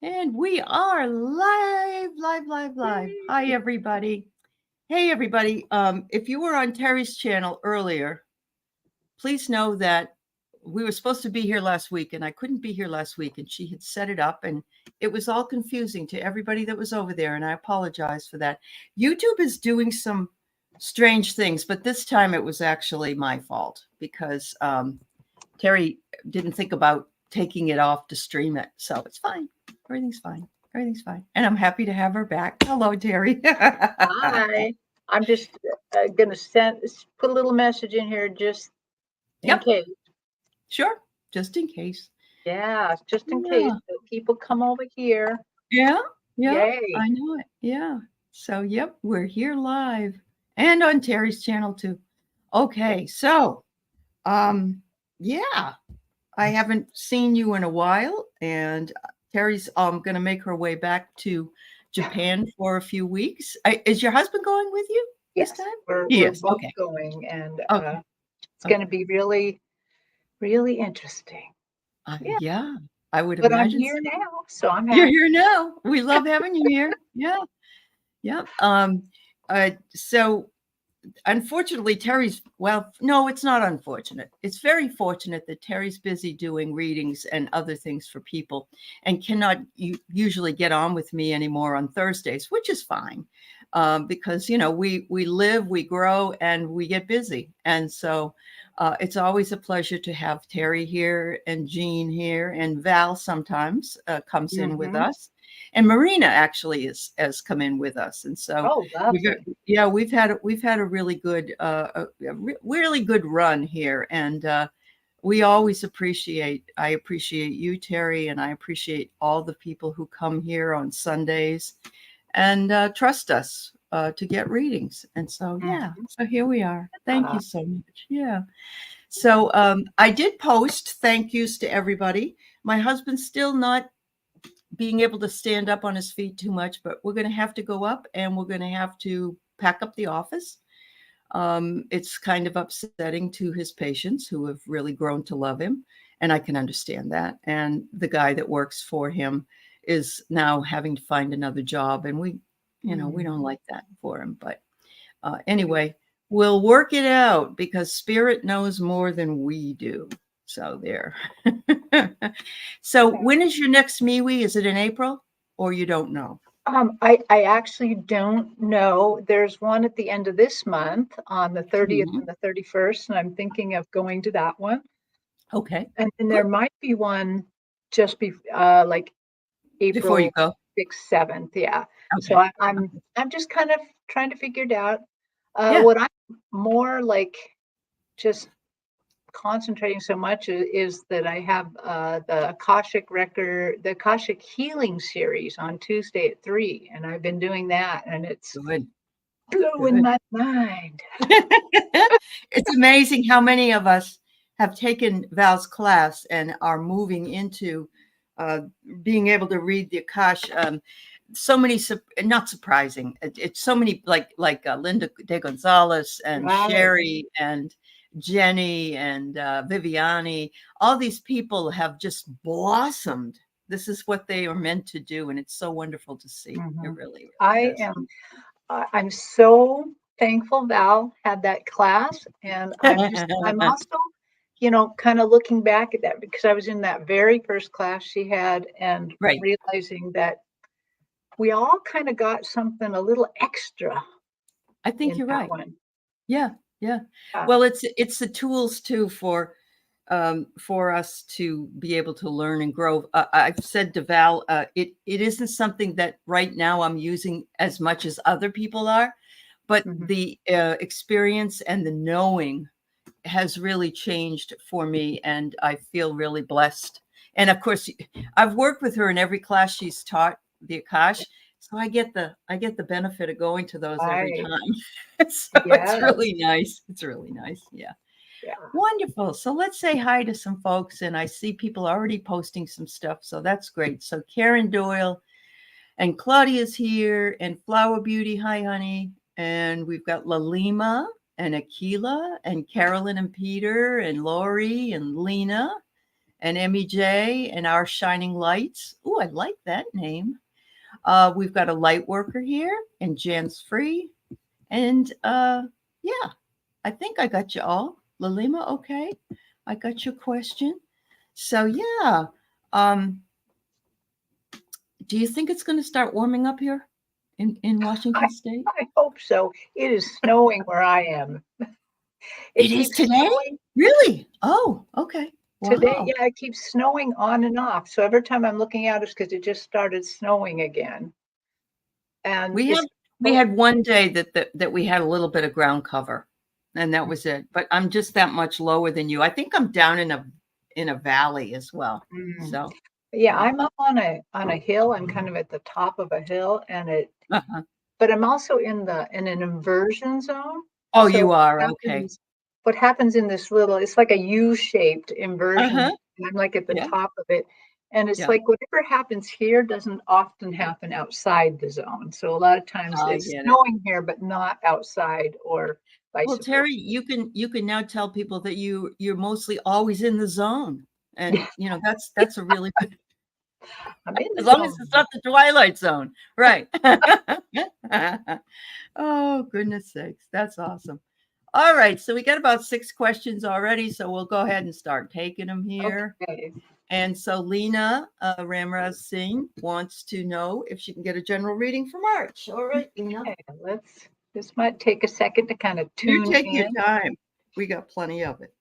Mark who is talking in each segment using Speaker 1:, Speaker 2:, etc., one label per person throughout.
Speaker 1: And we are live. Hi, everybody. Hey, everybody. If you were on Teri's channel earlier, please know that we were supposed to be here last week, and I couldn't be here last week, and she had set it up, and it was all confusing to everybody that was over there, and I apologize for that. YouTube is doing some strange things, but this time it was actually my fault because Teri didn't think about taking it off to stream it, so it's fine. Everything's fine. Everything's fine. And I'm happy to have her back. Hello, Teri.
Speaker 2: Hi. I'm just going to put a little message in here just in case.
Speaker 1: Sure. Just in case.
Speaker 2: Yeah, just in case. So people come over here.
Speaker 1: Yeah.
Speaker 2: Yay.
Speaker 1: I know it. Yeah. So, yep, we're here live and on Teri's channel too. Okay. So, yeah, I haven't seen you in a while, and Teri's going to make her way back to Japan for a few weeks. Is your husband going with you this time?
Speaker 2: We're both going, and it's going to be really, really interesting.
Speaker 1: Yeah, I would imagine.
Speaker 2: But I'm here now, so I'm happy.
Speaker 1: You're here now. We love having you here. Yeah. So unfortunately, no, it's not unfortunate. It's very fortunate that Teri's busy doing readings and other things for people and cannot usually get on with me anymore on Thursdays, which is fine because, we live, we grow, and we get busy. And so it's always a pleasure to have Teri here and Jean here, and Val sometimes comes in with us. And Marina actually has come in with us, and so we've had a really good run here, and we always I appreciate you, Teri, and I appreciate all the people who come here on Sundays and trust us to get readings. And so so here we are. Thank you so much. Yeah. So I did post thank yous to everybody. My husband's still not being able to stand up on his feet too much, but we're going to have to go up and we're going to have to pack up the office. It's kind of upsetting to his patients who have really grown to love him, and I can understand that. And the guy that works for him is now having to find another job, and we don't like that for him. But anyway, we'll work it out because Spirit knows more than we do. So there. So when is your next MeWe? Is it in April or you don't know?
Speaker 2: I actually don't know. There's one at the end of this month on the 30th and the 31st, and I'm thinking of going to that one.
Speaker 1: Okay.
Speaker 2: And there might be one just like April
Speaker 1: before you go.
Speaker 2: 6th, 7th. Yeah. Okay. So I'm just kind of trying to figure it out. What I'm more like just concentrating so much is that I have the Akashic record, the Akashic healing series on Tuesday at 3, and I've been doing that, and it's blowing my mind.
Speaker 1: It's amazing how many of us have taken Val's class and are moving into being able to read the Akash. So many, not surprising. It's so many like Linda De Gonzalez and Sherry and Jenny and Viviani. All these people have just blossomed. This is what they are meant to do, and it's so wonderful to see. It really is.
Speaker 2: I'm so thankful Val had that class, and I'm also, kind of looking back at that because I was in that very first class she had and realizing that we all kind of got something a little extra.
Speaker 1: I think you're right. Yeah. Well, it's the tools too for us to be able to learn and grow. I've said to Val, it isn't something that right now I'm using as much as other people are, but the experience and the knowing has really changed for me, and I feel really blessed. And of course, I've worked with her in every class she's taught the Akash. So I get the benefit of going to those every time. So it's really nice. It's really nice. Yeah. Wonderful. So let's say hi to some folks. And I see people already posting some stuff. So that's great. So Karen Doyle and Claudia's here, and Flower Beauty. Hi, honey. And we've got Lalima and Akila and Carolyn and Peter and Lori and Lena and Emmy J and our shining lights. Oh, I like that name. We've got a light worker here and Jan's free. And yeah, I think I got you all. Lalima, okay. I got your question. So yeah. Do you think it's going to start warming up here in Washington State?
Speaker 2: I hope so. It is snowing where I am.
Speaker 1: It is today? Snowing. Really? Oh, okay.
Speaker 2: Wow. Today, yeah, it keeps snowing on and off. So every time I'm looking out, it's because it just started snowing again. And
Speaker 1: we had one day that we had a little bit of ground cover, and that was it. But I'm just that much lower than you. I think I'm down in a valley as well. So
Speaker 2: yeah, I'm up on a hill. I'm kind of at the top of a hill, and but I'm also in an inversion zone.
Speaker 1: Oh, so you are okay.
Speaker 2: What happens in this it's like a U-shaped inversion. And I'm like at the top of it. And it's like whatever happens here doesn't often happen outside the zone. So a lot of times it's snowing here, but not outside or vice versa.
Speaker 1: Well, Teri, you can now tell people that you're mostly always in the zone. And that's a really good as long as it's not the Twilight Zone. Right. Oh, goodness sakes. That's awesome. All right. So we got about 6 questions already. So we'll go ahead and start taking them here.
Speaker 2: Okay.
Speaker 1: And so Lena Ramraz Singh wants to know if she can get a general reading for March. All right, Lena.
Speaker 2: Okay, this might take a second to kind of tune in.
Speaker 1: You take your time. We got plenty of it.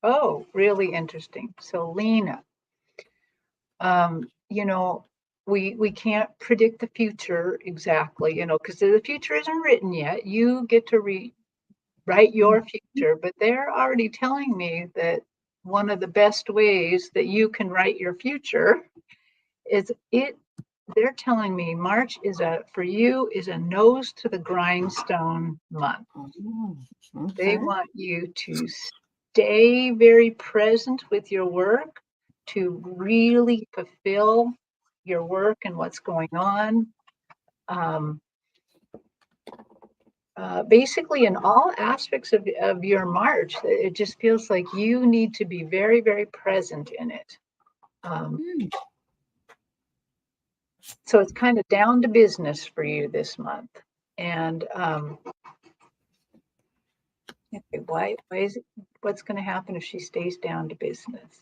Speaker 2: Oh, really interesting. So Lena, we can't predict the future exactly, because the future isn't written yet. You get to write your future, but they're already telling me that one of the best ways that you can write your future is they're telling me March for you is a nose to the grindstone month. Okay. They want you to stay very present with your work, to really fulfill your work and what's going on. Basically, in all aspects of your March, it just feels like you need to be very, very present in it. So it's kind of down to business for you this month. And why is it? What's going to happen if she stays down to business?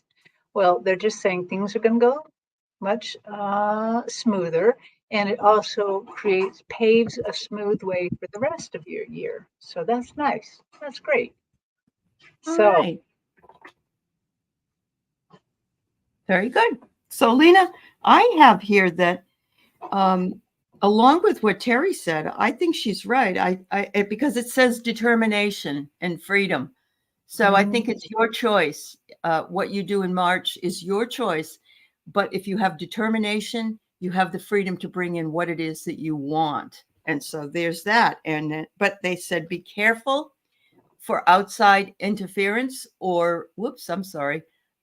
Speaker 2: Well, they're just saying things are going to go much smoother, and it also paves a smooth way for the rest of your year. So that's nice. That's great.
Speaker 1: All right. Very good. So Lena, I have here that along with what Teri said, I think she's right. Because it says determination and freedom. So I think it's your choice. What you do in March is your choice. But if you have determination, you have the freedom to bring in what it is that you want. And so there's that. But they said, be careful for outside interference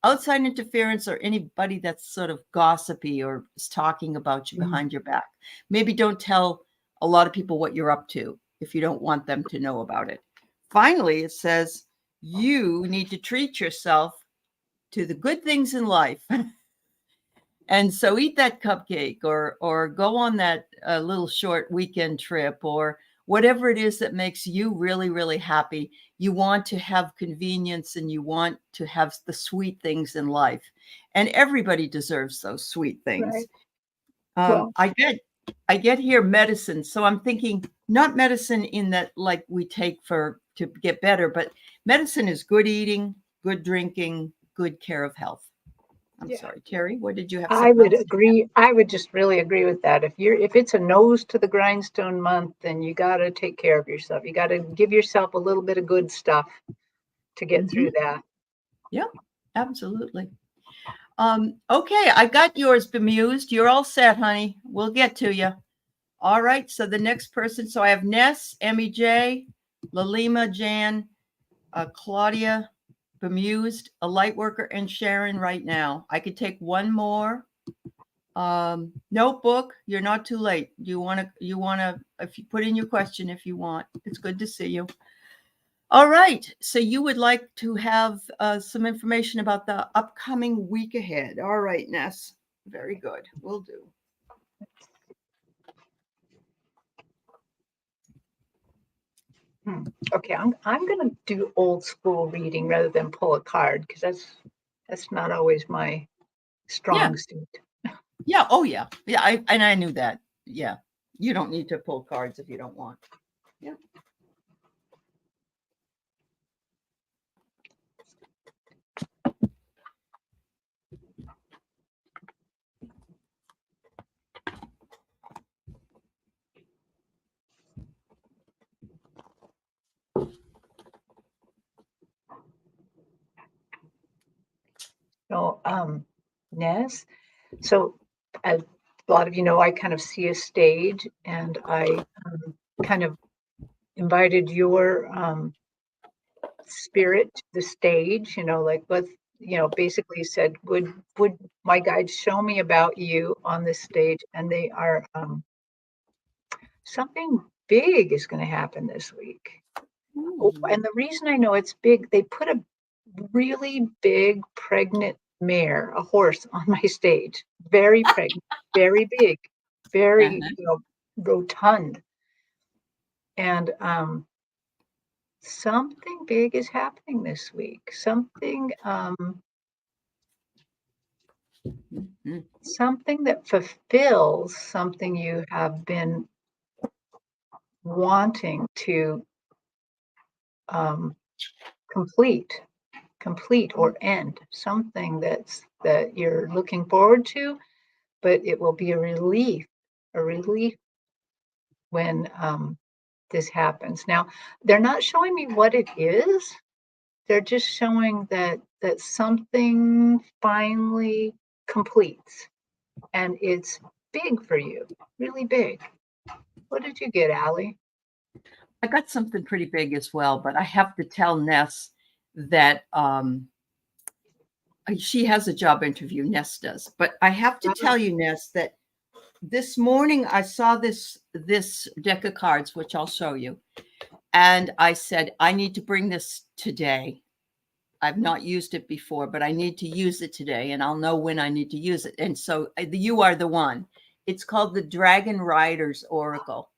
Speaker 1: outside interference or anybody that's sort of gossipy or is talking about you behind your back. Maybe don't tell a lot of people what you're up to if you don't want them to know about it. Finally, it says you need to treat yourself to the good things in life. And so eat that cupcake or go on that little short weekend trip or whatever it is that makes you really, really happy. You want to have convenience and you want to have the sweet things in life. And everybody deserves those sweet things. Right. I get here medicine. So I'm thinking not medicine in that like we take to get better, but medicine is good eating, good drinking, good care of health. I'm sorry, Teri, what did you have?
Speaker 2: I would agree. I would just really agree with that. If it's a nose to the grindstone month, then you got to take care of yourself. You got to give yourself a little bit of good stuff to get through that.
Speaker 1: Yeah, absolutely. Okay, I got yours, Bemused. You're all set, honey. We'll get to you. All right, so the next person. So I have Ness, Emmy J, Lalima, Jan, Claudia, Bemused, a light worker, and Sharon right now. I could take one more. Notebook, you're not too late. You want to, if you put in your question, if you want. It's good to see you. All right. So you would like to have some information about the upcoming week ahead. All right, Ness. Very good. Will do.
Speaker 2: Okay, I'm going to do old school reading rather than pull a card, because that's not always my strong suit.
Speaker 1: Yeah. Oh, yeah. Yeah. I knew that. Yeah. You don't need to pull cards if you don't want. Yeah.
Speaker 2: So, Ness, so as a lot of you know, I kind of see a stage, and I kind of invited your spirit to the stage, like let's, basically said, would my guides show me about you on this stage? And they are, something big is going to happen this week. And the reason I know it's big, they put a really big pregnant mare, a horse, on my stage. Very pregnant, very big, very, rotund. And something big is happening this week. Something that fulfills something you have been wanting to complete or end. Something that you're looking forward to, but it will be a relief when this happens. Now, they're not showing me what it is. They're just showing that something finally completes, and it's big for you, really big. What did you get, Aley?
Speaker 1: I got something pretty big as well, but I have to tell Ness that she has a job interview. Ness does, but I have to tell you, Ness, that this morning I saw this deck of cards, which I'll show you, and I said I need to bring this today. I've not used it before, but I need to use it today, and I'll know when I need to use it. And so you are the one. It's called the Dragon Rider's Oracle,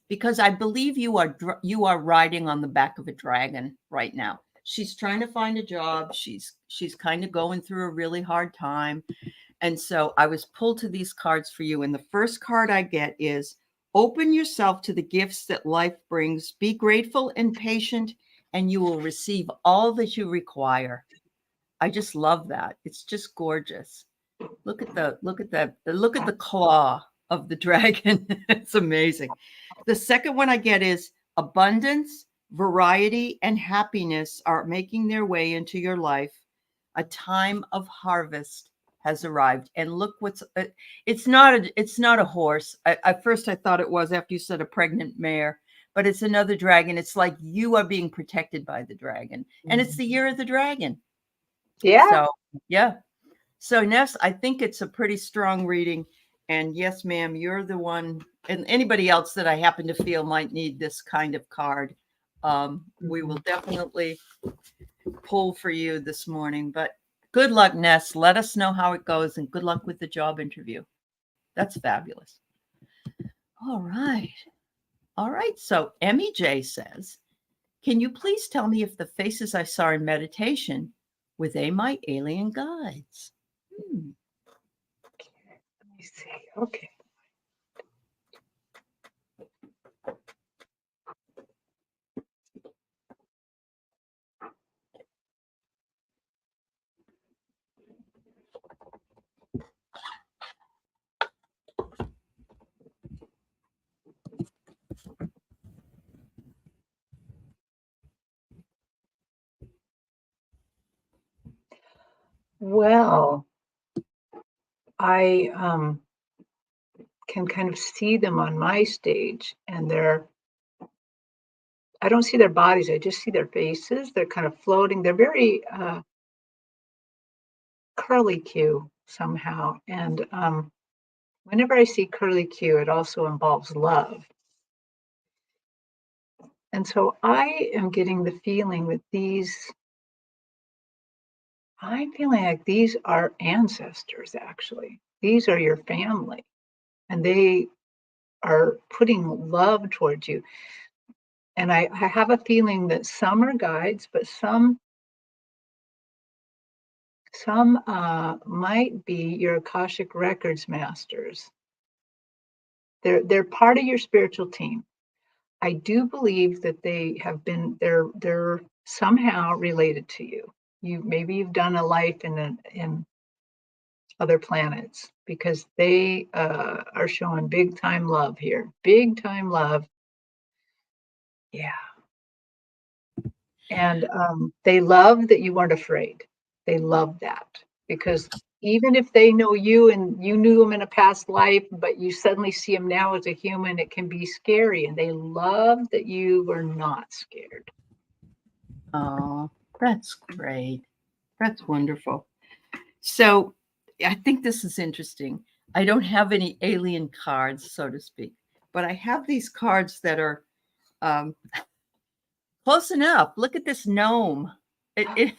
Speaker 1: because I believe you are riding on the back of a dragon right now. She's trying to find a job. She's kind of going through a really hard time. And so I was pulled to these cards for you. And the first card I get is open yourself to the gifts that life brings. Be grateful and patient, and you will receive all that you require. I just love that. It's just gorgeous. Look at the claw of the dragon. It's amazing. The second one I get is abundance, variety, and happiness are making their way into your life. A time of harvest has arrived. And look it's not a horse. At first I thought it was, after you said a pregnant mare, but it's another dragon. It's like you are being protected by the dragon. And it's the year of the dragon.
Speaker 2: Yeah.
Speaker 1: So, yeah. So, Ness, I think it's a pretty strong reading. And yes, ma'am, you're the one. And anybody else that I happen to feel might need this kind of card, we will definitely pull for you this morning. But good luck, Ness. Let us know how it goes, and good luck with the job interview. That's fabulous. All right. All right. So, Emmy J says, can you please tell me if the faces I saw in meditation were they my alien guides?
Speaker 2: Let me see. Okay. Well, I can kind of see them on my stage, and I don't see their bodies, I just see their faces. They're kind of floating. They're very curly Q somehow. And whenever I see curly Q, it also involves love. And so I am getting the feeling that I'm feeling like these are ancestors, actually. These are your family, and they are putting love towards you. And I have a feeling that some are guides, but some might be your Akashic Records masters. They're part of your spiritual team. I do believe that they're somehow related to you. You've done a life in other planets, because they are showing big time love here. Big time love. Yeah. And they love that you weren't afraid. They love that, because even if they know you and you knew them in a past life, but you suddenly see them now as a human, it can be scary. And they love that you were not scared.
Speaker 1: Oh, that's great. That's wonderful. So I think this is interesting. I don't have any alien cards, so to speak, but I have these cards that are um, close enough. Look at this gnome. It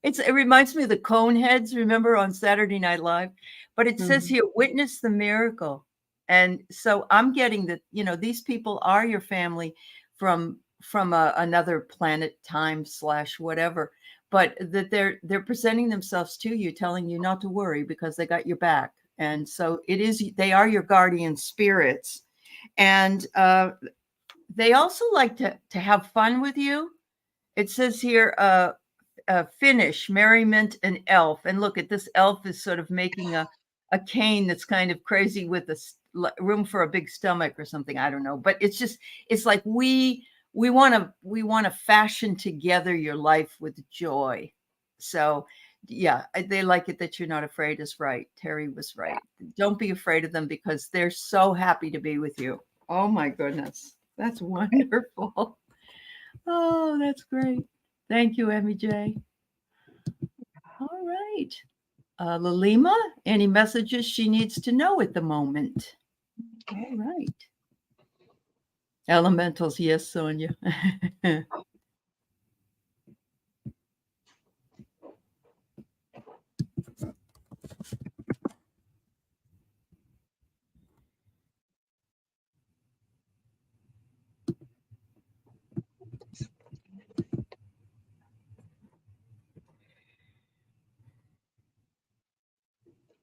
Speaker 1: it reminds me of the Coneheads, remember, on Saturday Night Live? But it says here, witness the miracle. And so I'm getting that, these people are your family from another planet, time / whatever, but that they're presenting themselves to you, telling you not to worry because they got your back. And so they are your guardian spirits. And they also like to have fun with you. It says here, finish, merriment, and elf. And look at this elf is sort of making a cane that's kind of crazy with room for a big stomach or something. I don't know, but it's like we want to fashion together your life with joy. So yeah, they like it that you're not afraid is right. Teri was right. Don't be afraid of them because they're so happy to be with you. Oh my goodness. That's wonderful. Oh, that's great. Thank you, Emmy J. All right. Lalima, any messages she needs to know at the moment? All right. Elementals, yes, Sonia.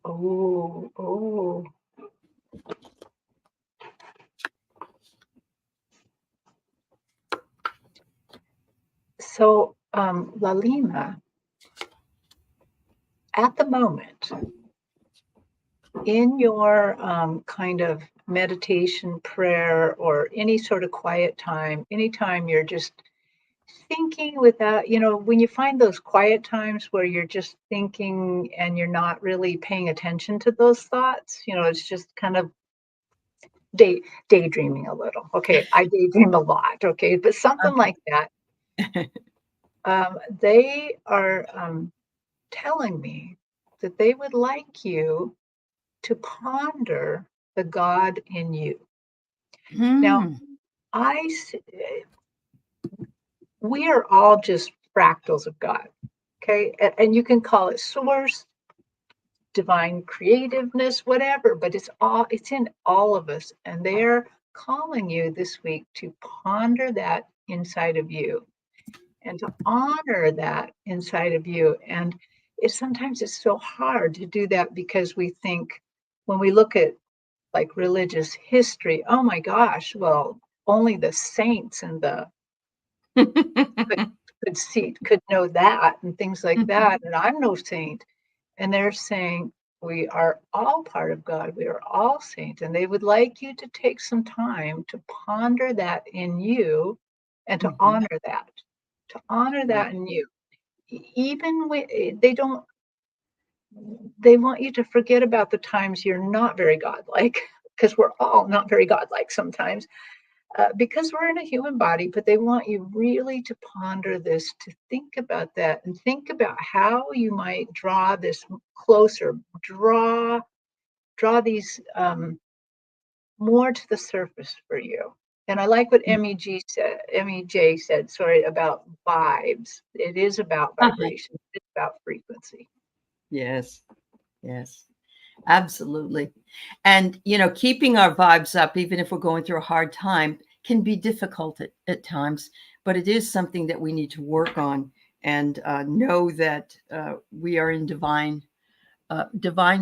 Speaker 2: Oh. So, Lalima, at the moment, in your kind of meditation, prayer, or any sort of quiet time, anytime you're just thinking without, when you find those quiet times where you're just thinking and you're not really paying attention to those thoughts, it's just kind of daydreaming a little. Okay, I daydream a lot. Okay, but something like that. They are telling me that they would like you to ponder the God in you. Now, we are all just fractals of God. Okay, and you can call it source, divine creativeness, whatever, but it's in all of us. And they're calling you this week to ponder that inside of you and to honor that inside of you. And sometimes it's so hard to do that because we think, when we look at like religious history, oh my gosh, well, only the saints and the could know that and things like that. And I'm no saint. And they're saying, we are all part of God. We are all saints. And they would like you to take some time to ponder that in you and to honor that in you. even when they want you to forget about the times you're not very godlike, because we're all not very godlike sometimes, because we're in a human body, but they want you really to ponder this, to think about that, and think about how you might draw this closer, draw these more to the surface for you. And I like what MEJ said, sorry, about vibes. It is about vibration. It's about frequency.
Speaker 1: Yes. Yes. Absolutely. And, keeping our vibes up, even if we're going through a hard time, can be difficult at times, but it is something that we need to work on and know that we are in divine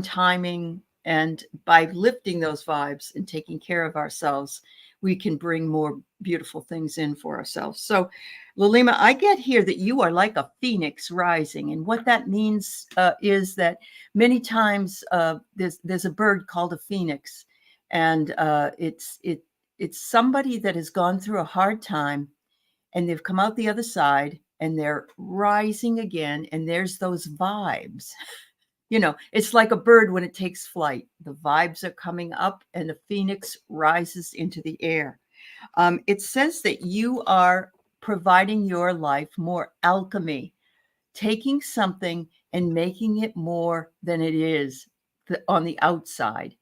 Speaker 1: timing. And by lifting those vibes and taking care of ourselves, we can bring more beautiful things in for ourselves. So, Lalima, I get here that you are like a phoenix rising. And what that means is that many times there's a bird called a phoenix. And it's somebody that has gone through a hard time and they've come out the other side and they're rising again. And there's those vibes. It's like a bird when it takes flight. The vibes are coming up and the phoenix rises into the air. It says that you are providing your life more alchemy, taking something and making it more than it is on the outside,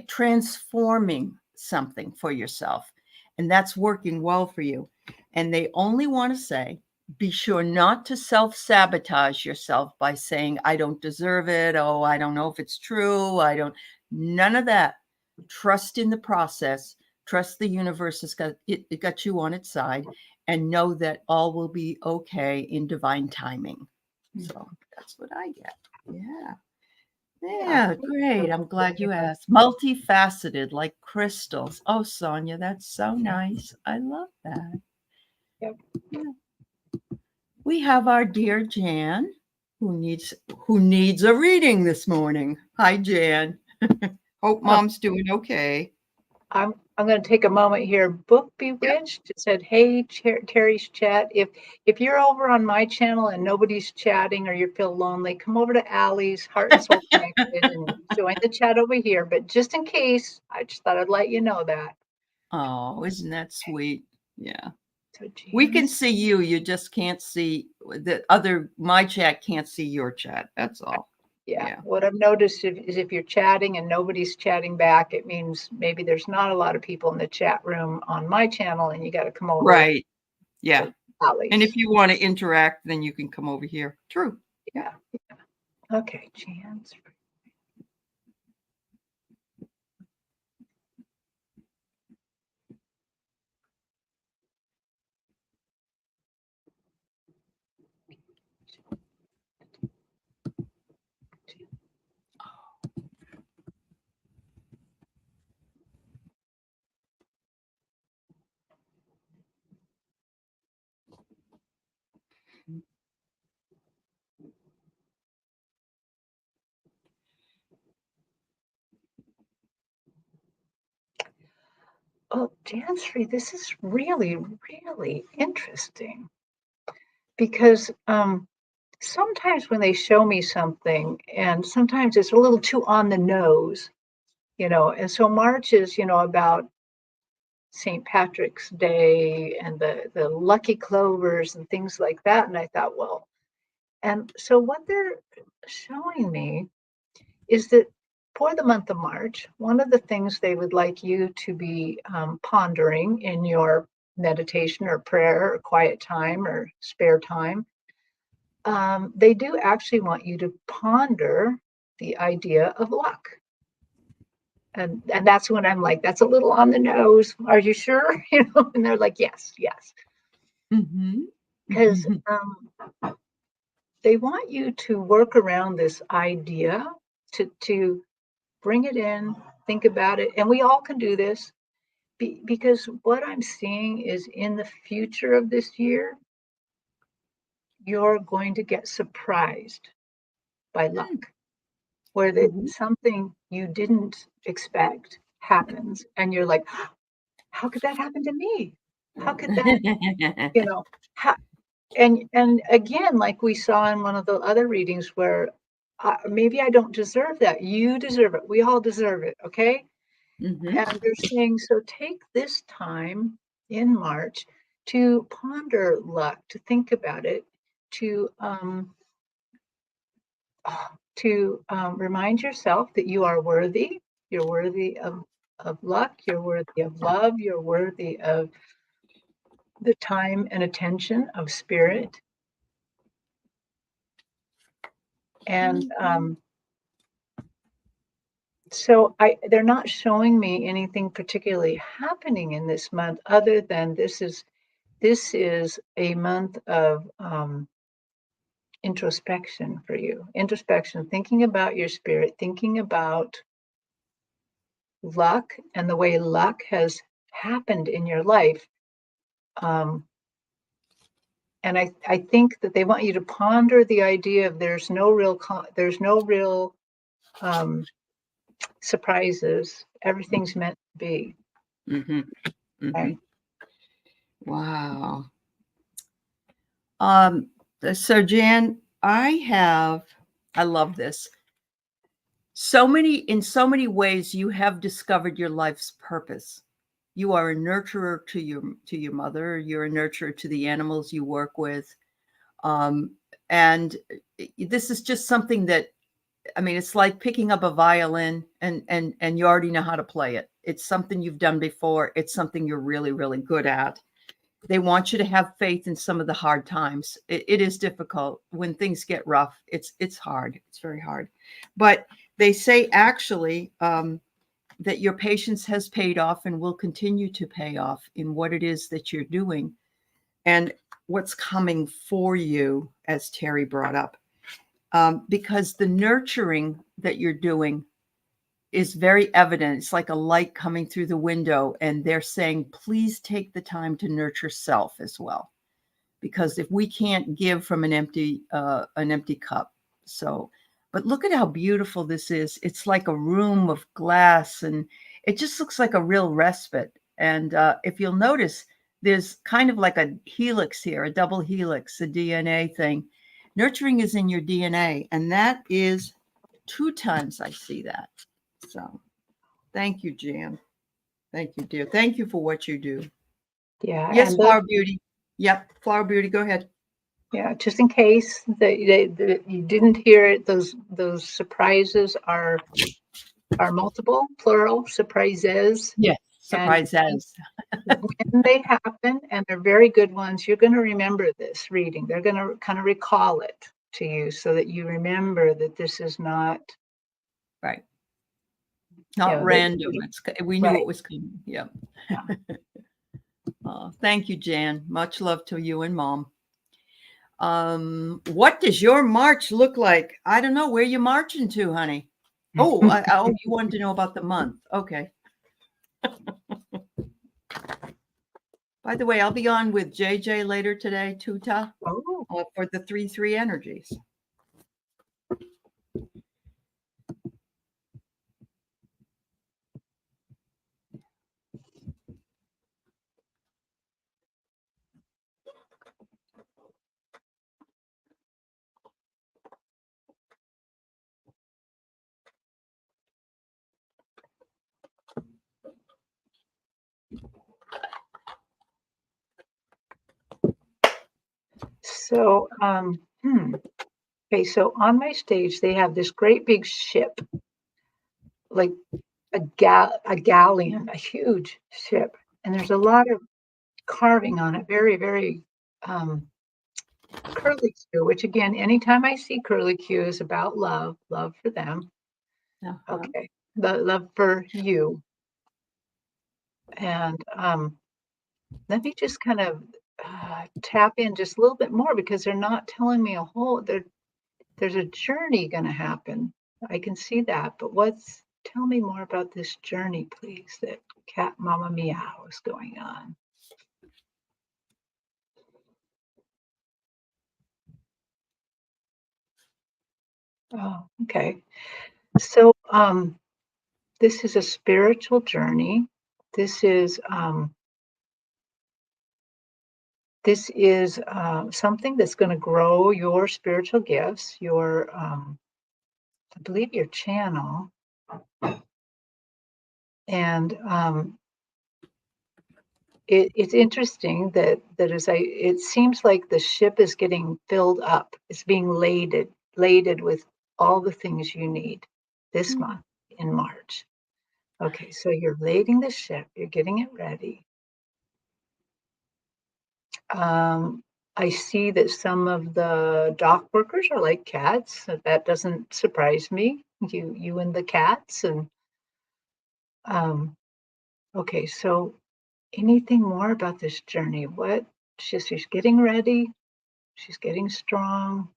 Speaker 1: transforming something for yourself. And that's working well for you. And they only want to say, be sure not to self-sabotage yourself by saying, I don't deserve it. Oh, I don't know if it's true. None of that. Trust in the process. Trust the universe has got you on its side, and know that all will be okay in divine timing. So that's what I get. Yeah. Yeah, great. I'm glad you asked. Multifaceted like crystals. Oh, Sonia, that's so nice. I love that.
Speaker 2: Yep.
Speaker 1: Yeah. We have our dear Jan who needs a reading this morning. Hi, Jan. Hope mom's doing okay.
Speaker 2: I'm going to take a moment here. Book Bewitched said, "Hey, Teri's chat. If you're over on my channel and nobody's chatting or you feel lonely, come over to Aley's Heart and Soul Connected and join the chat over here. But just in case, I just thought I'd let you know that."
Speaker 1: Oh, isn't that sweet? Yeah.
Speaker 2: So
Speaker 1: We can see you. You just can't see my chat can't see your chat. That's all.
Speaker 2: Yeah. What I've noticed is if you're chatting and nobody's chatting back, it means maybe there's not a lot of people in the chat room on my channel and you got to come over.
Speaker 1: Right. Yeah.
Speaker 2: Aley's.
Speaker 1: And if you want to interact, then you can come over here. True.
Speaker 2: Yeah. Okay, Jan's. Oh, Jansfrey, this is really, really interesting because sometimes when they show me something and sometimes it's a little too on the nose, and so March is, about St. Patrick's Day and the lucky clovers and things like that. And I thought, well, and so what they're showing me is that for the month of March, one of the things they would like you to be pondering in your meditation or prayer or quiet time or spare time, they do actually want you to ponder the idea of luck. And that's when I'm like, that's a little on the nose. Are you sure? And they're like, yes. Because they want you to work around this idea to bring it in, think about it. And we all can do this because what I'm seeing is in the future of this year, you're going to get surprised by luck, where something you didn't expect happens. And you're like, how could that happen to me? How could that, how, and again, like we saw in one of the other readings where maybe I don't deserve that. You deserve it. We all deserve it. Okay.
Speaker 1: Mm-hmm.
Speaker 2: And they're saying, so take this time in March to ponder luck, to think about it, to remind yourself that you are worthy. You're worthy of luck. You're worthy of love. You're worthy of the time and attention of spirit. And so they're not showing me anything particularly happening in this month, other than this is a month of introspection for you. Introspection, thinking about your spirit, thinking about luck and the way luck has happened in your life. And I think that they want you to ponder the idea of there's no real surprises. Everything's meant to be.
Speaker 1: Mm-hmm. Mm-hmm.
Speaker 2: Okay.
Speaker 1: Wow. So Jan, I love this. In so many ways, you have discovered your life's purpose. You are a nurturer to your mother. You're a nurturer to the animals you work with. And this is just something that, I mean, it's like picking up a violin and you already know how to play it. It's something you've done before. It's something you're really, really good at. They want you to have faith in some of the hard times. It is difficult when things get rough. It's hard. It's very hard. But they say actually that your patience has paid off and will continue to pay off in what it is that you're doing and what's coming for you, as Teri brought up. Because the nurturing that you're doing is very evident. It's like a light coming through the window, and they're saying, please take the time to nurture self as well. Because if we can't give from an empty cup, so, but look at how beautiful this is. It's like a room of glass, and it just looks like a real respite. And if you'll notice, there's kind of like a helix here, a double helix, a DNA thing. Nurturing is in your DNA, and that is 2 times I see that. So thank you, Jan. Thank you, dear. Thank you for what you do.
Speaker 2: Yeah.
Speaker 1: Yes,
Speaker 2: And
Speaker 1: Flower Beauty. Yep, Flower Beauty, go ahead.
Speaker 2: yeah, just in case that you didn't hear it, those surprises are multiple, plural, surprises.
Speaker 1: Yes,
Speaker 2: And
Speaker 1: surprises.
Speaker 2: when they happen, and they're very good ones, you're going to remember this reading. They're going to kind of recall it to you so that you remember that this is not
Speaker 1: Right. Not random. We knew it was coming. Yep.
Speaker 2: Yeah.
Speaker 1: Thank you, Jan. Much love to you and Mom. What does your March look like? I don't know. Where you marching to, honey? Oh, you wanted to know about the month. Okay. By the way, I'll be on with JJ later today, Tuta, for the 3-3 energies.
Speaker 2: So, okay, so on my stage, they have this great big ship, like a galleon, a huge ship. And there's a lot of carving on it, very, very curly Q, which again, anytime I see curly Q is about love for them. Okay, the love for you. And let me just kind of tap in just a little bit more, because they're not telling me a whole, there's a journey going to happen. I can see that, but tell me more about this journey, please, that Cat Mama Meow is going on. Oh, okay. So this is a spiritual journey. This is This is something that's going to grow your spiritual gifts, your, I believe, your channel. And it's interesting that it seems like the ship is getting filled up. It's being laded with all the things you need this month in March. Okay, so you're lading the ship, you're getting it ready. I see that some of the dock workers are like cats. That doesn't surprise me. You and the cats. And okay, so anything more about this journey? What she's getting ready, she's getting strong.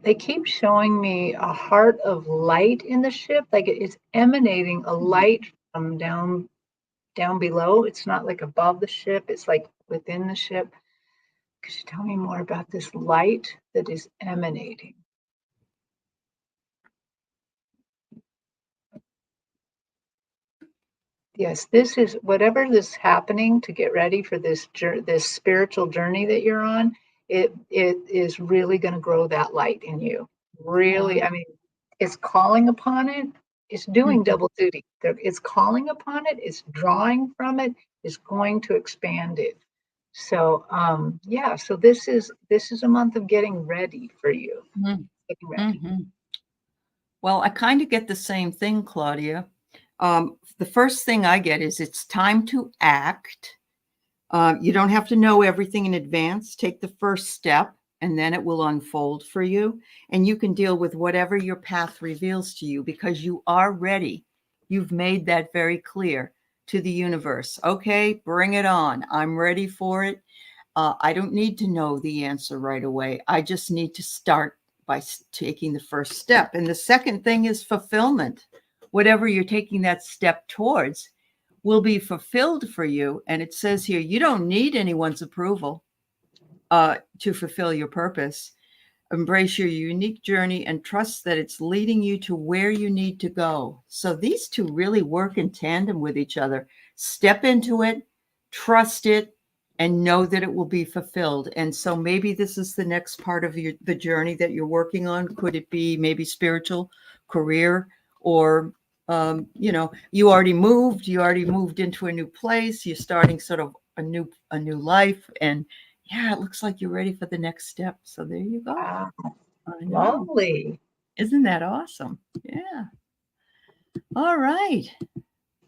Speaker 2: They keep showing me a heart of light in the ship, like it's emanating a light from down below. It's not like above the ship, it's like within the ship. Could you tell me more about this light that is emanating? Yes, this is whatever is happening to get ready for this spiritual journey that you're on. It is really going to grow that light in you. Really, I mean, it's calling upon it. It's doing double duty. It's calling upon it. It's drawing from it. It's going to expand it. So, yeah. So this is a month of getting ready for you. Getting ready.
Speaker 1: Well, I kind of get the same thing, Claudia. The first thing I get is it's time to act. You don't have to know everything in advance. Take the first step, and then it will unfold for you. And you can deal with whatever your path reveals to you because you are ready. You've made that very clear to the universe. Okay, bring it on. I'm ready for it. I don't need to know the answer right away. I just need to start by taking the first step. And the second thing is fulfillment. Whatever you're taking that step towards will be fulfilled for you. And it says here, you don't need anyone's approval to fulfill your purpose. Embrace your unique journey and trust that it's leading you to where you need to go. So these two really work in tandem with each other. Step into it, trust it, and know that it will be fulfilled. And so maybe this is the next part of the journey that you're working on. Could it be maybe spiritual, career, or you already moved into a new place. You're starting sort of a new life. And yeah, it looks like you're ready for the next step. So there you go.
Speaker 2: Wow.
Speaker 1: I know.
Speaker 2: Lovely.
Speaker 1: Isn't that awesome? Yeah. All right.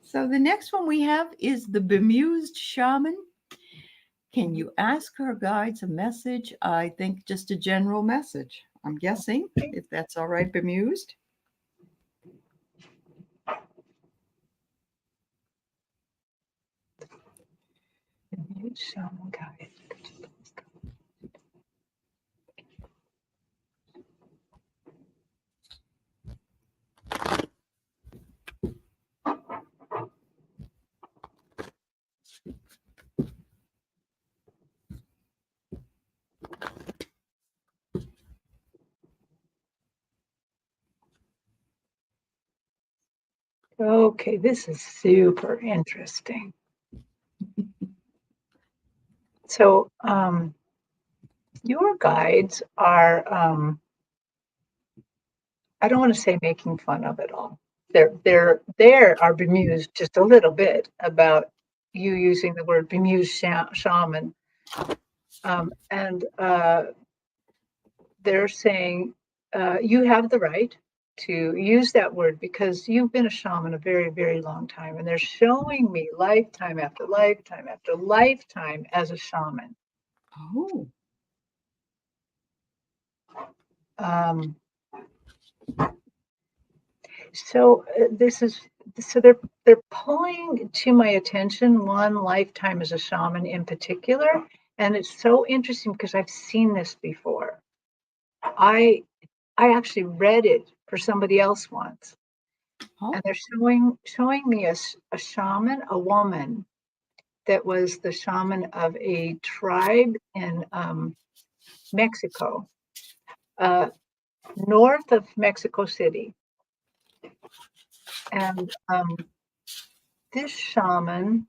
Speaker 1: So the next one we have is the bemused shaman. Can you ask her guides a message? I think just a general message. I'm guessing, if that's all right, bemused.
Speaker 2: Shaman guide. Okay, this is super interesting. So, your guides are, I don't want to say making fun of it all. They are bemused just a little bit about you using the word bemused shaman. And they're saying you have the right to use that word because you've been a shaman a very, very long time. And they're showing me lifetime after lifetime after lifetime as a shaman.
Speaker 1: Oh.
Speaker 2: So they're pulling to my attention one lifetime as a shaman in particular. And it's so interesting because I've seen this before. I actually read it for somebody else once.
Speaker 1: Oh.
Speaker 2: And they're showing me a shaman, a woman that was the shaman of a tribe in Mexico, north of Mexico City. And this shaman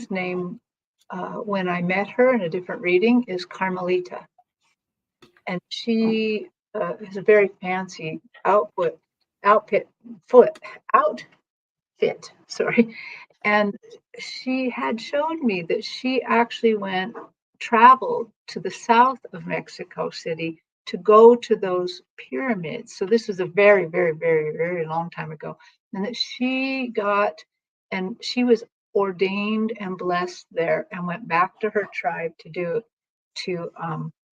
Speaker 2: name, when I met her in a different reading, is Carmelita. And she is a very fancy outfit, sorry. And she had showed me that she actually traveled to the south of Mexico City to go to those pyramids. So this was a very, very, very, very long time ago. And that she was ordained and blessed there and went back to her tribe to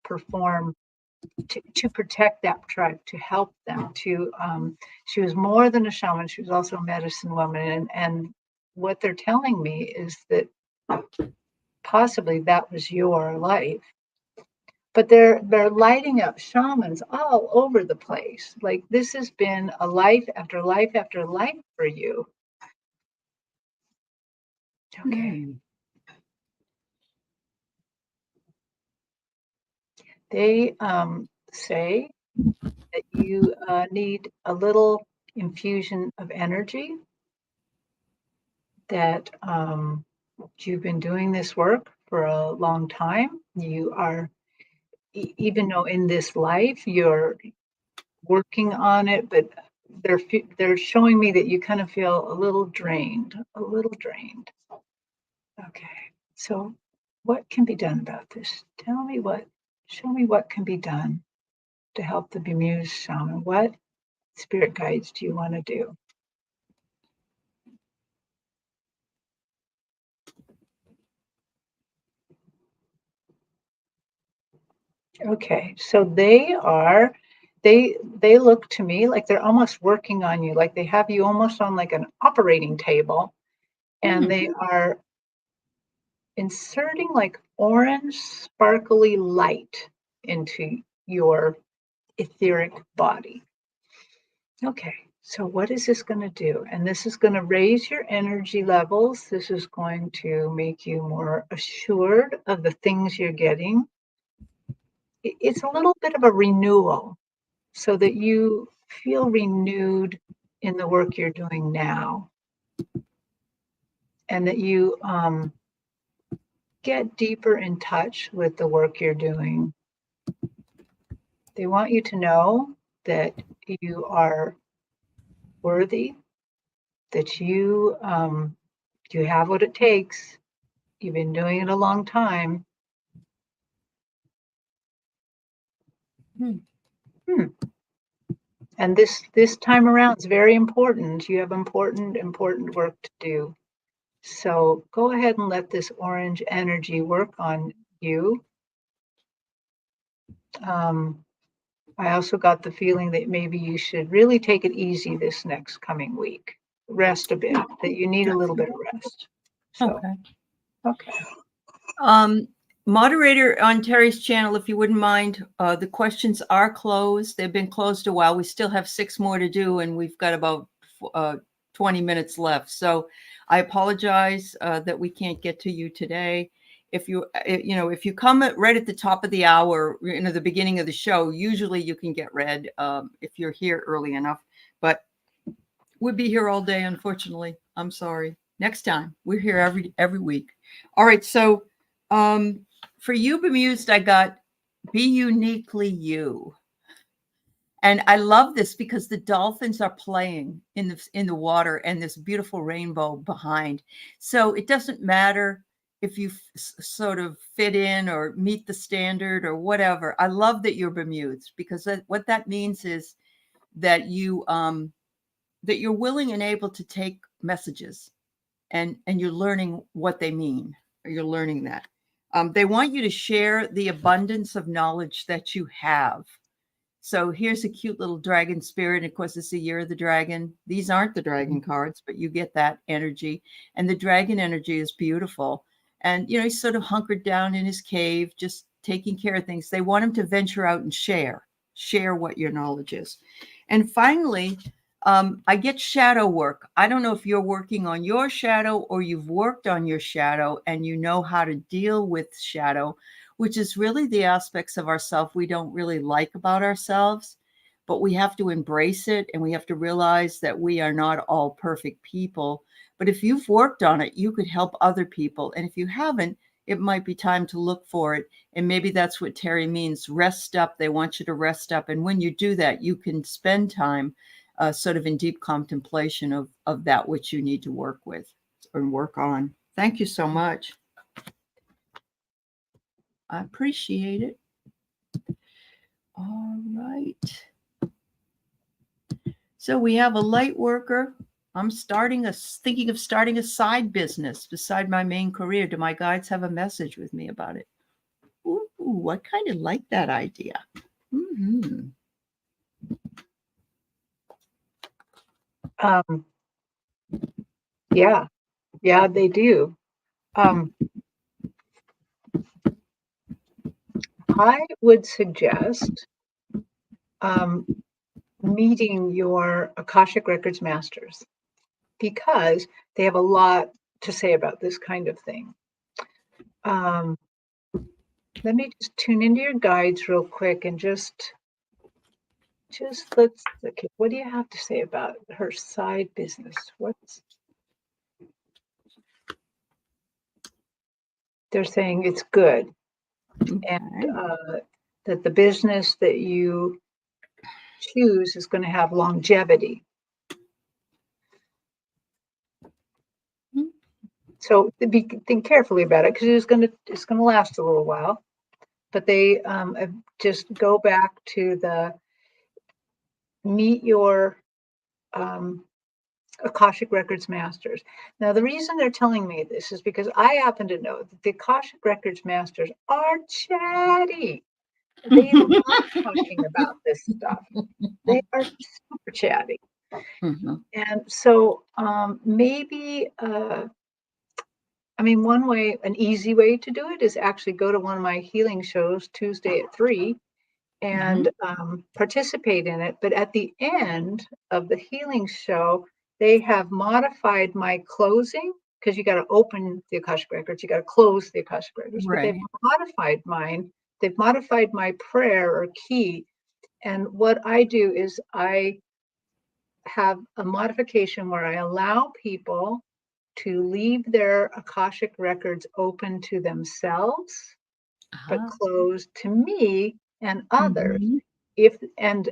Speaker 2: perform, to protect that tribe, to help them, she was more than a shaman, she was also a medicine woman. And what they're telling me is that possibly that was your life. But they're lighting up shamans all over the place. Like this has been a life after life after life for you. Okay. They say that you need a little infusion of energy, that you've been doing this work for a long time. You are, even though in this life you're working on it, but they're showing me that you kind of feel a little drained. Okay, so what can be done about this? Show me what can be done to help the bemused shaman. What spirit guides do you want to do? Okay, so they look to me like they're almost working on you, like they have you almost on like an operating table, and they are inserting like orange sparkly light into your etheric body. Okay, so what is this going to do? And this is going to raise your energy levels. This is going to make you more assured of the things you're getting. It's a little bit of a renewal so that you feel renewed in the work you're doing now, and that you get deeper in touch with the work you're doing. They want you to know that you are worthy, that you have what it takes. You've been doing it a long time. And this time around is very important. You have important work to do. So go ahead and let this orange energy work on you. I also got the feeling that maybe you should really take it easy this next coming week. Rest a bit, that you need a little bit of rest. So,
Speaker 1: okay. Moderator on Teri's channel, if you wouldn't mind, the questions are closed. They've been closed a while. We still have 6 more to do, and we've got about 20 minutes left. So I apologize that we can't get to you today. If you come right at the top of the hour, the beginning of the show, usually you can get read if you're here early enough. But we'll be here all day, unfortunately. I'm sorry. Next time, we're here every week. All right. So for you, Bemused, I got be uniquely you. And I love this because the dolphins are playing in the water and this beautiful rainbow behind. So it doesn't matter if you sort of fit in or meet the standard or whatever. I love that you're bemused, because what that means is that you that you're willing and able to take messages and you're learning what they mean, or you're learning that. They want you to share the abundance of knowledge that you have. So here's a cute little dragon spirit. Of course, it's the year of the dragon. These aren't the dragon cards, but you get that energy. And the dragon energy is beautiful. And, he's sort of hunkered down in his cave, just taking care of things. They want him to venture out and share what your knowledge is. And finally, I get shadow work. I don't know if you're working on your shadow or you've worked on your shadow and you know how to deal with shadow, which is really the aspects of ourself we don't really like about ourselves. but we have to embrace it, and we have to realize that we are not all perfect people. But if you've worked on it, you could help other people. And if you haven't, it might be time to look for it. And maybe that's what Teri means, rest up. They want you to rest up. And when you do that, you can spend time sort of in deep contemplation of that which you need to work with and work on. Thank you so much. I appreciate it. All right. So we have a light worker. I'm thinking of starting a side business beside my main career. Do my guides have a message with me about it? Ooh, I kind of like that idea. Mm-hmm.
Speaker 2: Yeah, they do. I would suggest meeting your Akashic Records masters, because they have a lot to say about this kind of thing. Let me just tune into your guides real quick and just let's okay, what do you have to say about her side business? They're saying it's good.
Speaker 1: Okay.
Speaker 2: And that the business that you choose is going to have longevity.
Speaker 1: Mm-hmm.
Speaker 2: So think carefully about it, because it's going to last a little while. But they just go back to the meet your Akashic Records masters. Now, the reason they're telling me this is because I happen to know that the Akashic Records masters are chatty. They love talking about this stuff. They are super chatty.
Speaker 1: Mm-hmm.
Speaker 2: And so maybe, one way, an easy way to do it is actually go to one of my healing shows Tuesday at 3 and participate in it. But at the end of the healing show, they have modified my closing, because you got to open the Akashic Records, you got to close the Akashic Records.
Speaker 1: Right.
Speaker 2: But they've modified mine. They've modified my prayer or key. And what I do is I have a modification where I allow people to leave their Akashic Records open to themselves, but closed to me and others. And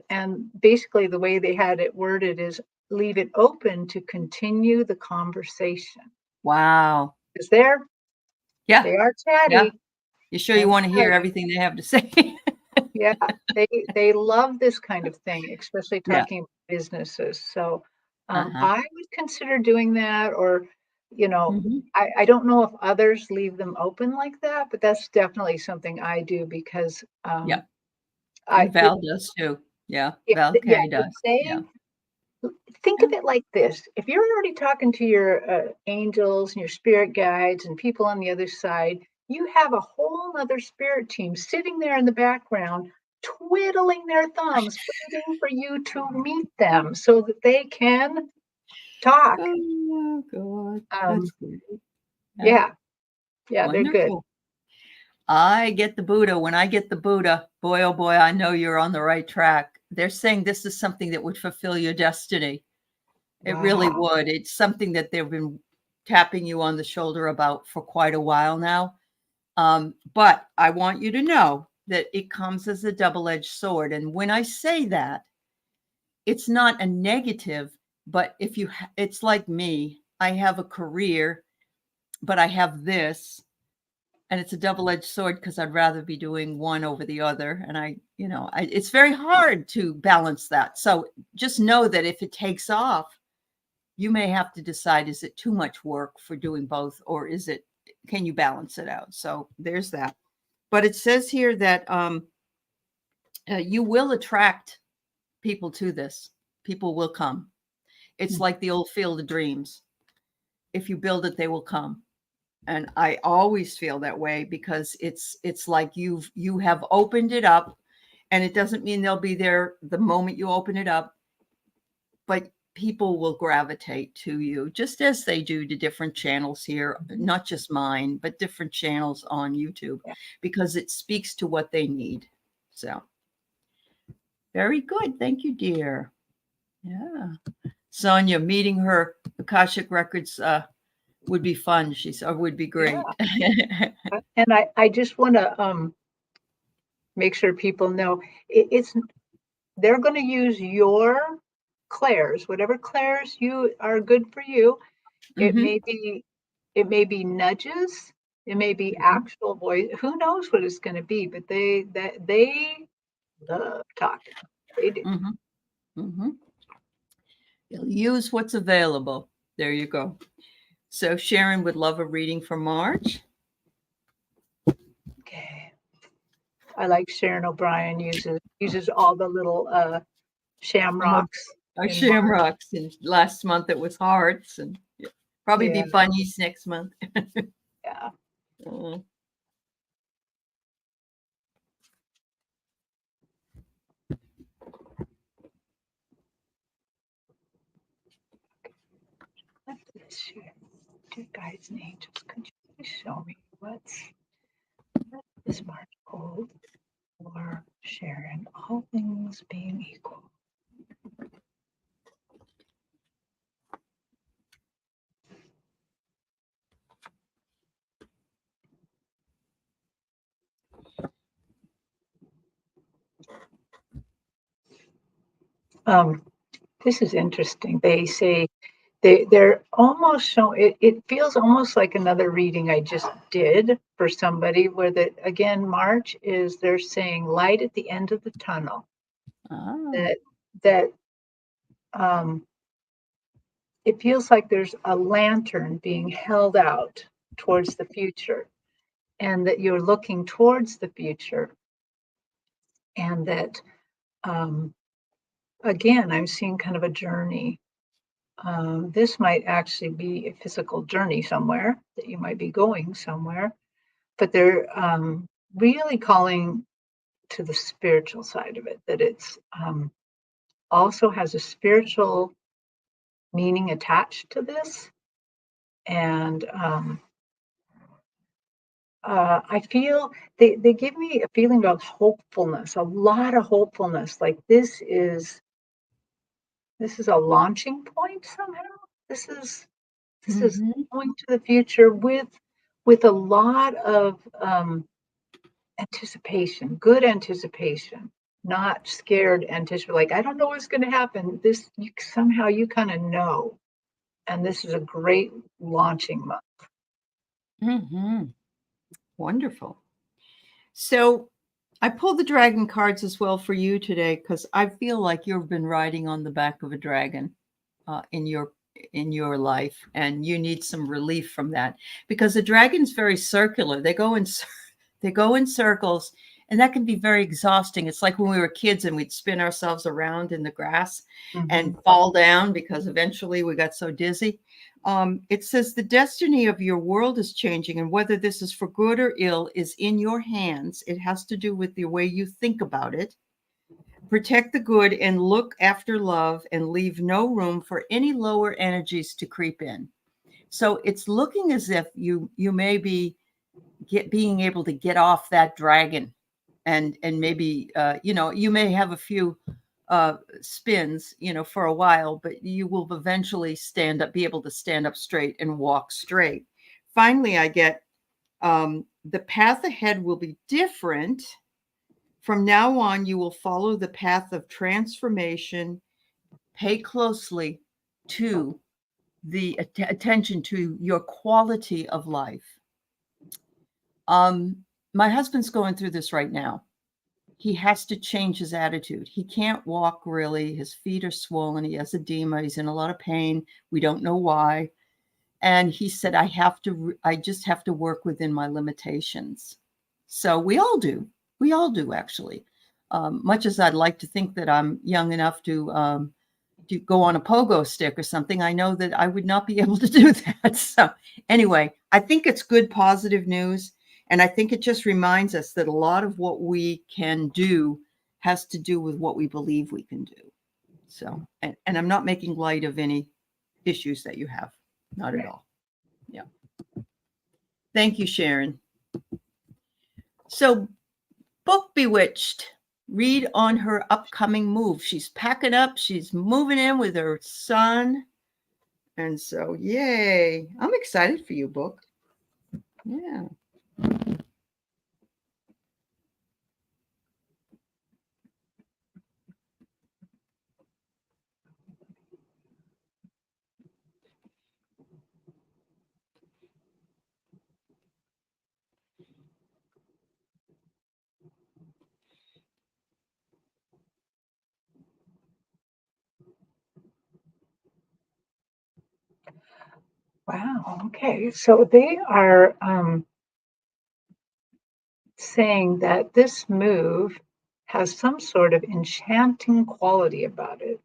Speaker 2: basically the way they had it worded is leave it open to continue the conversation.
Speaker 1: Wow.
Speaker 2: Because they are chatty.
Speaker 1: Yeah. You sure you want to hear everything they have to say?
Speaker 2: Yeah, they love this kind of thing, especially talking about businesses. So I would consider doing that, or I don't know if others leave them open like that, but that's definitely something I do, because
Speaker 1: Val does too. Yeah, Val K does.
Speaker 2: Think of it like this. If you're already talking to your angels and your spirit guides and people on the other side, you have a whole other spirit team sitting there in the background, twiddling their thumbs, waiting for you to meet them so that they can talk.
Speaker 1: Oh, God. That's great.
Speaker 2: Yeah, they're good.
Speaker 1: I get the Buddha. When I get the Buddha, boy, oh boy, I know you're on the right track. They're saying this is something that would fulfill your destiny. It really would. It's something that they've been tapping you on the shoulder about for quite a while now. But I want you to know that it comes as a double-edged sword. And when I say that, it's not a negative, but it's like me. I have a career, but I have this. And it's a double-edged sword, because I'd rather be doing one over the other. And it's very hard to balance that. So just know that if it takes off, you may have to decide, is it too much work for doing both, or can you balance it out? So there's that. But it says here that you will attract people to this. People will come. It's like the old Field of Dreams. If you build it, they will come. And I always feel that way, because it's like you have opened it up, and it doesn't mean they'll be there the moment you open it up, but people will gravitate to you, just as they do to different channels here, not just mine, but different channels on YouTube, because it speaks to what they need. So Very good. Thank you, dear. Yeah. Sonia, meeting her Akashic Records would be fun. She said, would be great.
Speaker 2: Yeah. And I just want to make sure people know it's they're going to use your clairs, whatever clairs you are good for you. It may be nudges, it may be actual voice. Who knows what it's going to be? But they love talking. They do.
Speaker 1: You'll use what's available. There you go. So Sharon would love a reading for March.
Speaker 2: Okay. I like Sharon O'Brien uses all the little shamrocks.
Speaker 1: Shamrocks. And last month it was hearts, and probably be bunnies next month.
Speaker 2: Yeah. Let's see. Dear guides and angels, could you please show me what this March hold for Sharon, all things being equal? This is interesting. They say they're almost showing it feels almost like another reading I just did for somebody where again March is they're saying light at the end of the tunnel. That it feels like there's a lantern being held out towards the future, and that you're looking towards the future, and that again I'm seeing kind of a journey. This might actually be a physical journey somewhere, that you might be going somewhere, but they're really calling to the spiritual side of it, that it's also has a spiritual meaning attached to this. And I feel they give me a feeling of hopefulness, a lot of hopefulness. Like this is a launching point somehow. This is going to the future with a lot of anticipation, good anticipation, not scared anticipation. Like, I don't know what's going to happen. This somehow you kind of know, and this is a great launching month.
Speaker 1: Wonderful. So I pulled the dragon cards as well for you today because I feel like you've been riding on the back of a dragon in your life, and you need some relief from that, because the dragon's very circular. They go in circles, and that can be very exhausting. It's like when we were kids and we'd spin ourselves around in the grass and fall down because eventually we got so dizzy. It says the destiny of your world is changing, and whether this is for good or ill is in your hands. It has to do with the way you think about it. Protect the good and look after love, and leave no room for any lower energies to creep in. So it's looking as if you may be being able to get off that dragon, and maybe you may have a few spins for a while, but you will eventually be able to stand up straight and walk straight. Finally, I get the path ahead will be different. From now on, you will follow the path of transformation. Pay closely to the attention to your quality of life. My husband's going through this right now. He has to change his attitude. He can't walk really. His feet are swollen. He has edema. He's in a lot of pain. We don't know why. And he said, I just have to work within my limitations. So we all do. We all do, actually. Much as I'd like to think that I'm young enough to go on a pogo stick or something, I know that I would not be able to do that. So anyway, I think it's good, positive news. And I think it just reminds us that a lot of what we can do has to do with what we believe we can do. So, and I'm not making light of any issues that you have. Not at all. Yeah. Thank you, Sharon. So, book Bewitched. read on her upcoming move. She's packing up. She's moving in with her son. And so, yay. I'm excited for you, book. Yeah.
Speaker 2: Wow. Okay. So they are saying that this move has some sort of enchanting quality about it.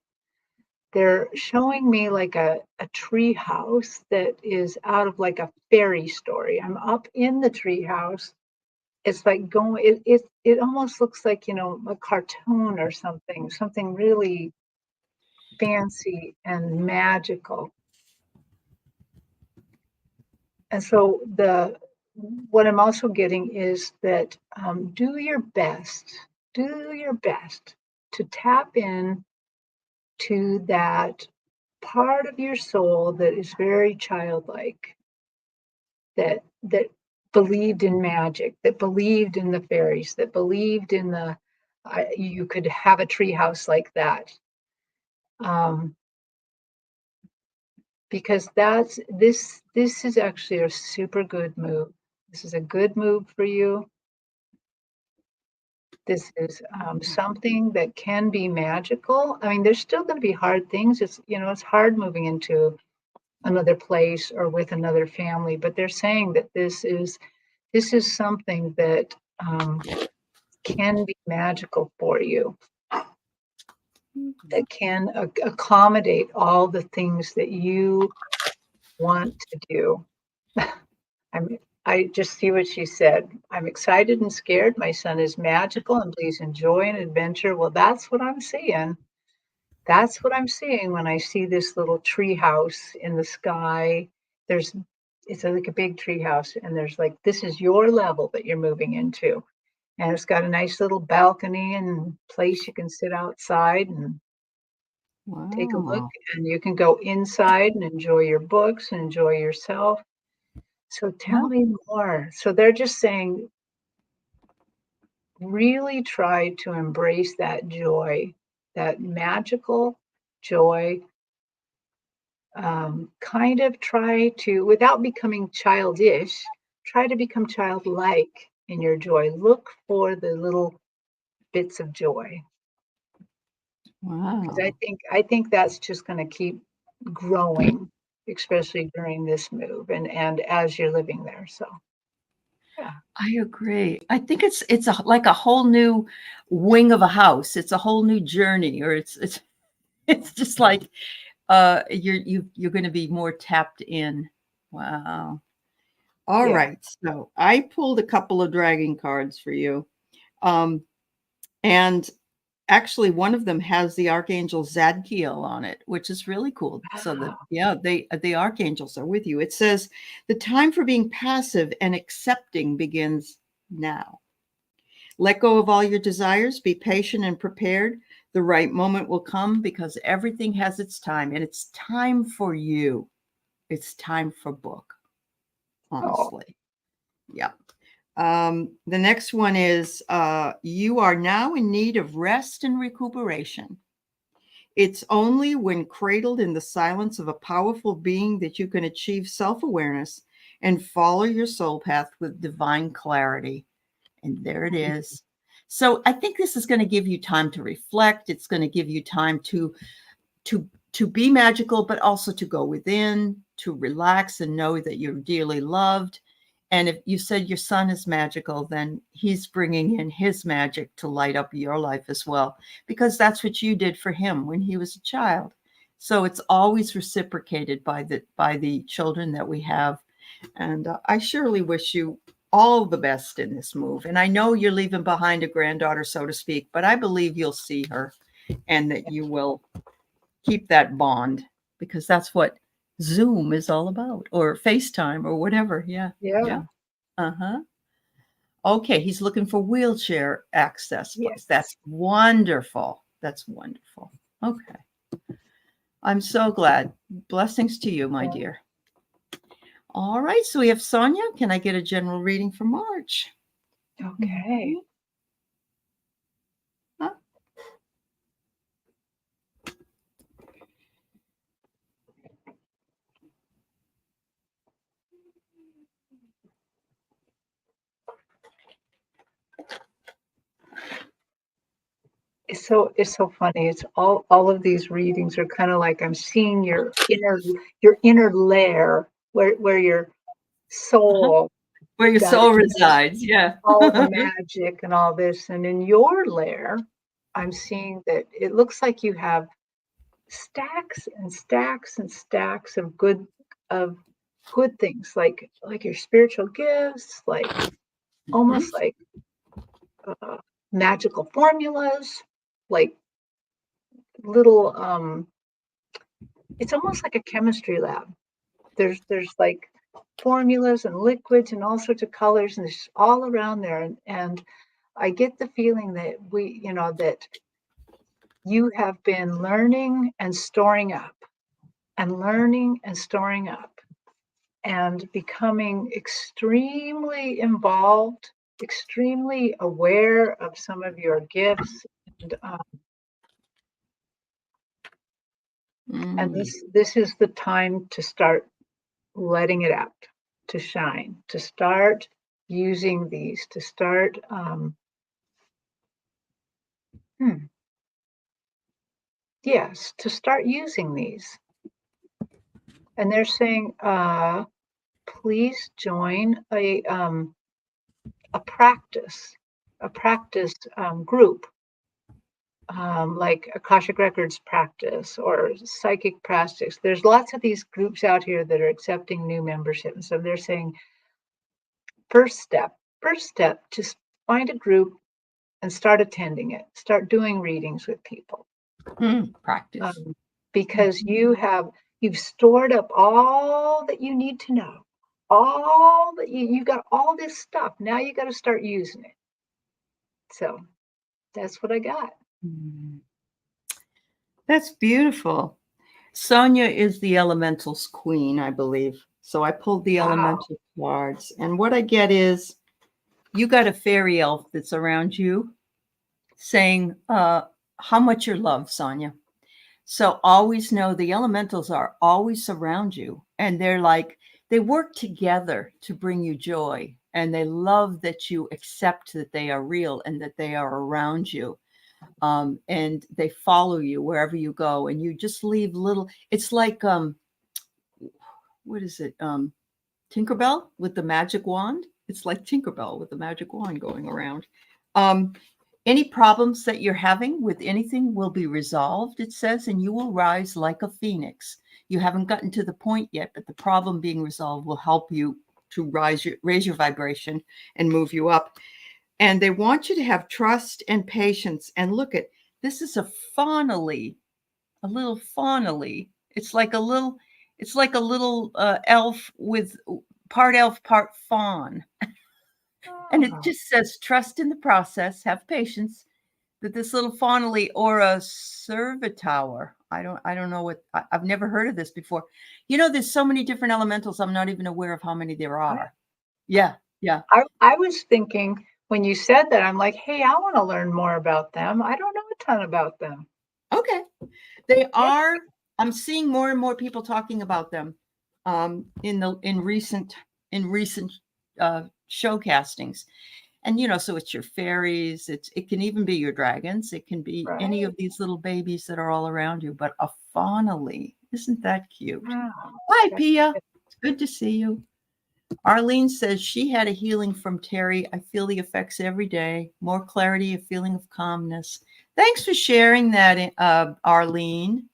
Speaker 2: They're showing me like a tree house that is out of like a fairy story. I'm up in the tree house. It's like going, it almost looks like, you know, a cartoon or something really fancy and magical. And so what I'm also getting is that do your best to tap in to that part of your soul that is very childlike, that believed in magic, that believed in the fairies, that believed in the you could have a tree house like that. Because this is actually a super good move. This is a good move for you. This is something that can be magical. I mean, there's still going to be hard things. It's, you know, it's hard moving into another place or with another family, but they're saying that this is something that can be magical for you, that can accommodate all the things that you want to do. I just see what she said. I'm excited and scared. My son is magical and please enjoy an adventure. Well, that's what I'm seeing. That's what I'm seeing when I see this little tree house in the sky. It's like a big tree house, and there's like, this is your level that you're moving into. And it's got a nice little balcony and place you can sit outside and take a look.
Speaker 1: Wow.
Speaker 2: And you can go inside and enjoy your books and enjoy yourself. So tell me more. So they're just saying, really try to embrace that joy, that magical joy. Kind of try to, without becoming childish, try to become childlike in your joy. Look for the little bits of joy. Because
Speaker 1: Wow.
Speaker 2: I think that's just going to keep growing, especially during this move and as you're living there. So yeah.
Speaker 1: I agree. I think it's like a whole new wing of a house. It's a whole new journey, or it's it's just like you're going to be more tapped in. Wow. All
Speaker 2: Yeah.
Speaker 1: right. So I pulled a couple of dragon cards for you. And actually one of them has the archangel Zadkiel on it, which is really cool. So that,
Speaker 2: Wow.
Speaker 1: yeah, the archangels are with you. It says the time for being passive and accepting begins now. Let go of all your desires, be patient and prepared. The right moment will come because everything has its time, and it's time for you. It's time for book,
Speaker 2: Oh,
Speaker 1: honestly. Yeah. The next one is you are now in need of rest and recuperation. It's only when cradled in the silence of a powerful being that you can achieve self-awareness and follow your soul path with divine clarity. And there it is. So I think this is going to give you time to reflect. It's going to give you time to be magical, but also to go within, to relax and know that you're dearly loved. And if you said your son is magical, then he's bringing in his magic to light up your life as well, because that's what you did for him when he was a child. So it's always reciprocated by the children that we have. And I surely wish you all the best in this move. And I know you're leaving behind a granddaughter, so to speak, but I believe you'll see her and that you will keep that bond, because that's what Zoom is all about, or FaceTime or whatever. Yeah.
Speaker 2: yeah.
Speaker 1: Yeah. Uh-huh. Okay, he's looking for wheelchair access.
Speaker 2: Yes.
Speaker 1: That's wonderful. That's wonderful. Okay. I'm so glad. Blessings to you, my dear. All right, so we have Sonia. Can I get a general reading for March?
Speaker 2: Okay.
Speaker 1: Huh?
Speaker 2: It's so funny. It's all of these readings are kind of like I'm seeing your inner lair where your soul
Speaker 1: Where your
Speaker 2: does
Speaker 1: soul resides. Yeah.
Speaker 2: all the magic and all this. And in your lair, I'm seeing that it looks like you have stacks and stacks and stacks of good things, like your spiritual gifts, like almost like magical formulas, like little it's almost like a chemistry lab. There's like formulas and liquids and all sorts of colors, and it's all around there. And I get the feeling that that you have been learning and storing up and learning and storing up and becoming extremely involved, extremely aware of some of your gifts. And this is the time to start letting it out, to shine, to start using these, to start yes, to start using these. And they're saying, please join a practice group, like Akashic Records practice or psychic practice. There's lots of these groups out here that are accepting new membership. And so they're saying, first step, just find a group and start attending it. Start doing readings with people.
Speaker 1: Practice.
Speaker 2: Because you've stored up all that you need to know. All that you've got all this stuff. Now you got to start using it. So that's what I got.
Speaker 1: That's beautiful. Sonia is the elementals queen, I believe. So I pulled the elemental cards. And what I get is you got a fairy elf that's around you saying how much you're loved, Sonia. So always know the elementals are always around you. And they're like, they work together to bring you joy. And they love that you accept that they are real and that they are around you. And they follow you wherever you go. And you just leave little, it's like, what is it? Tinkerbell with the magic wand. It's like Tinkerbell with the magic wand going around. Any problems that you're having with anything will be resolved, it says, and you will rise like a phoenix. You haven't gotten to the point yet, but the problem being resolved will help you to raise your vibration and move you up. And they want you to have trust and patience. And look at, this is a little fawnily. It's like a little elf with part elf, part fawn. And it just says, trust in the process, have patience. That this little fawnily or a servitor. I don't know what, I've never heard of this before. There's so many different elementals. I'm not even aware of how many there are. Yeah.
Speaker 2: I was thinking when you said that, I'm like, hey, I want to learn more about them. I don't know a ton about them.
Speaker 1: Okay. They are, I'm seeing more and more people talking about them in recent show castings. And so it's your fairies, it can even be your dragons, it can be any of these little babies that are all around you, but a fawnily, isn't that cute? Wow. Hi, Pia. It's good to see you. Arlene says she had a healing from Teri. I feel the effects every day. More clarity, a feeling of calmness. Thanks for sharing that, Arlene.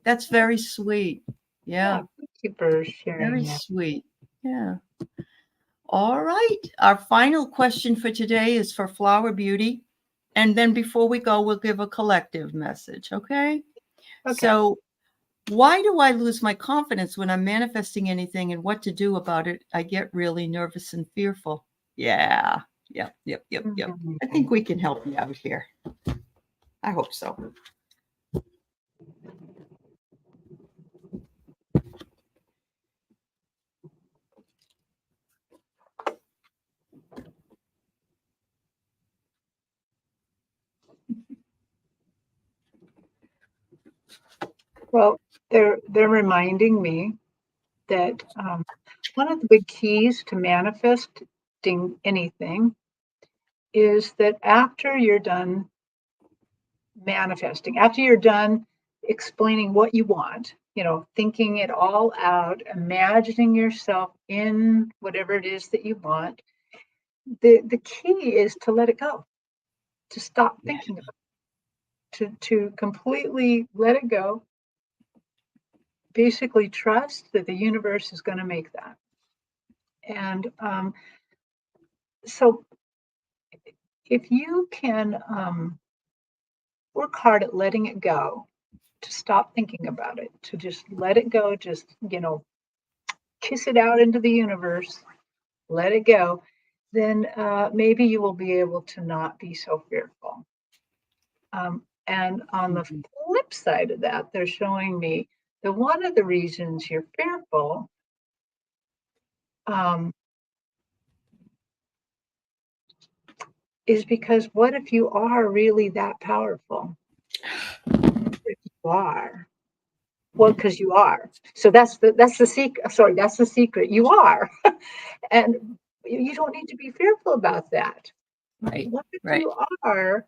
Speaker 1: That's very sweet. Yeah.
Speaker 2: Thank you for sharing.
Speaker 1: Very sweet. Yeah. All right. Our final question for today is for Flower Beauty. And then before we go, we'll give a collective message. Okay. So why do I lose my confidence when I'm manifesting anything and what to do about it? I get really nervous and fearful. Yeah. Yep.
Speaker 2: Mhm.
Speaker 1: I think we can help you out here. I hope so.
Speaker 2: Well, they're reminding me that one of the big keys to manifesting anything is that after you're done manifesting, after you're done explaining what you want, thinking it all out, imagining yourself in whatever it is that you want, the key is to let it go, to stop thinking about it, to completely let it go, basically trust that the universe is going to make that. And so if you can work hard at letting it go, to stop thinking about it, to just let it go, just, kiss it out into the universe, let it go, then maybe you will be able to not be so fearful. And on the flip side of that, they're showing me that one of the reasons you're fearful is because what if you are really that powerful? If you are, well, because you are. So that's the secret. Sorry, that's the secret. You are, and you don't need to be fearful about that.
Speaker 1: Right.
Speaker 2: What if
Speaker 1: Right.
Speaker 2: you are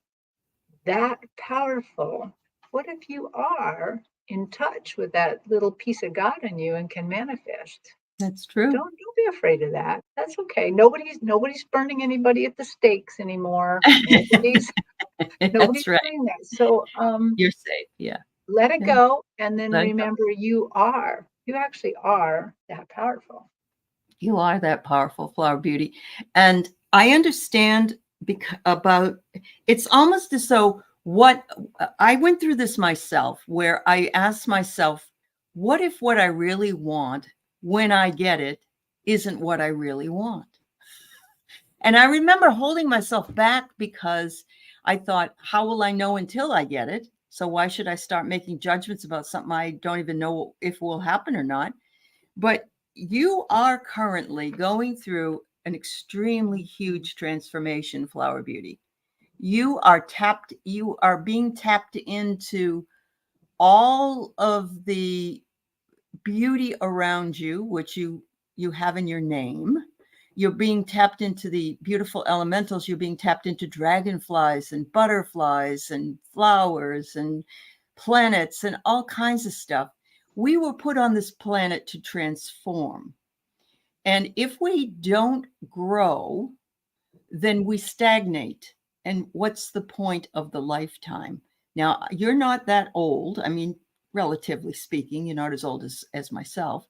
Speaker 2: that powerful? What if you are in touch with that little piece of God in you and can manifest?
Speaker 1: That's true.
Speaker 2: Don't be afraid of that. That's okay. Nobody's burning anybody at the stakes anymore. Nobody's
Speaker 1: That's right.
Speaker 2: doing that. So
Speaker 1: You're safe. Yeah.
Speaker 2: let it
Speaker 1: Yeah.
Speaker 2: go, and then
Speaker 1: Let it go.
Speaker 2: remember you actually are that powerful.
Speaker 1: You are that powerful, Flower Beauty. And I understand about it's almost as though what I went through this myself, where I asked myself, what if what I really want when I get it isn't what I really want? And I remember holding myself back because I thought, how will I know until I get it? So why should I start making judgments about something I don't even know if will happen or not? But you are currently going through an extremely huge transformation, Flower Beauty. You are being tapped into all of the beauty around you, which you have in your name. You're being tapped into the beautiful elementals. You're being tapped into dragonflies and butterflies and flowers and planets and all kinds of stuff. We were put on this planet to transform. And if we don't grow, then we stagnate. And what's the point of the lifetime? Now, you're not that old. I mean, relatively speaking, you're not as old as myself,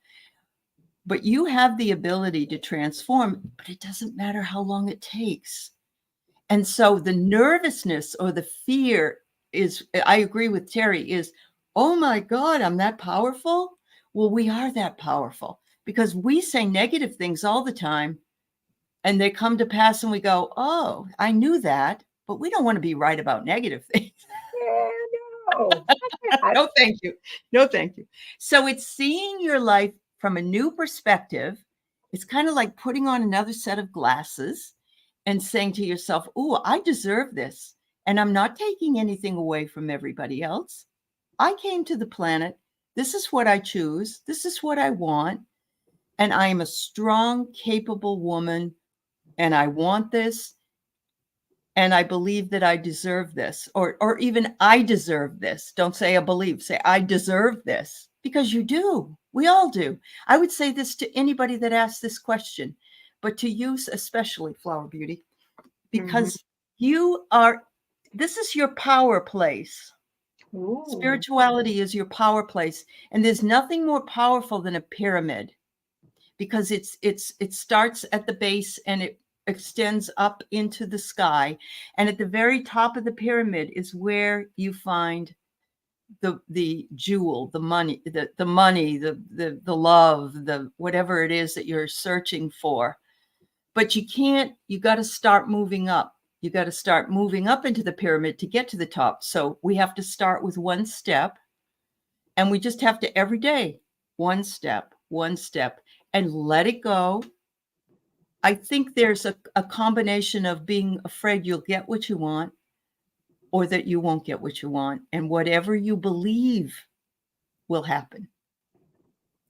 Speaker 1: but you have the ability to transform, but it doesn't matter how long it takes. And so the nervousness or the fear is, I agree with Teri, is, oh my God, I'm that powerful. Well, we are that powerful because we say negative things all the time and they come to pass and we go, oh, I knew that, but we don't want to be right about negative things.
Speaker 2: Yeah, no.
Speaker 1: No, thank you. No, thank you. So it's seeing your life from a new perspective. It's kind of like putting on another set of glasses and saying to yourself, oh, I deserve this. And I'm not taking anything away from everybody else. I came to the planet. This is what I choose. This is what I want. And I am a strong, capable woman. And I want this. And I believe that I deserve this, or even I deserve this. Don't say I believe, say I deserve this, because you do. We all do. I would say this to anybody that asks this question, but to you especially, Flower Beauty, because this is your power place.
Speaker 2: Ooh.
Speaker 1: Spirituality is your power place. And there's nothing more powerful than a pyramid, because it starts at the base and it extends up into the sky, and at the very top of the pyramid is where you find the jewel, the money, the love, the whatever it is that you're searching for. But you got to start moving up. You got to start moving up into the pyramid to get to the top. So we have to start with one step, and we just have to every day, one step, and let it go. I think there's a combination of being afraid you'll get what you want or that you won't get what you want. And whatever you believe will happen.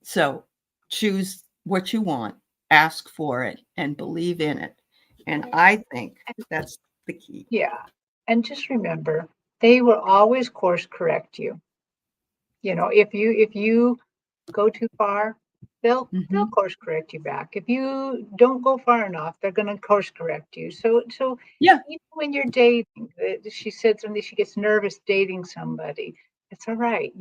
Speaker 1: So choose what you want, ask for it, and believe in it. And I think that's the key.
Speaker 2: Yeah. And just remember, they will always course correct you. You know, if you go too far, they'll course correct you back. If you don't go far enough, they're going to course correct you. So
Speaker 1: Yeah.
Speaker 2: even when you're dating, she said something, she gets nervous dating somebody. It's all right.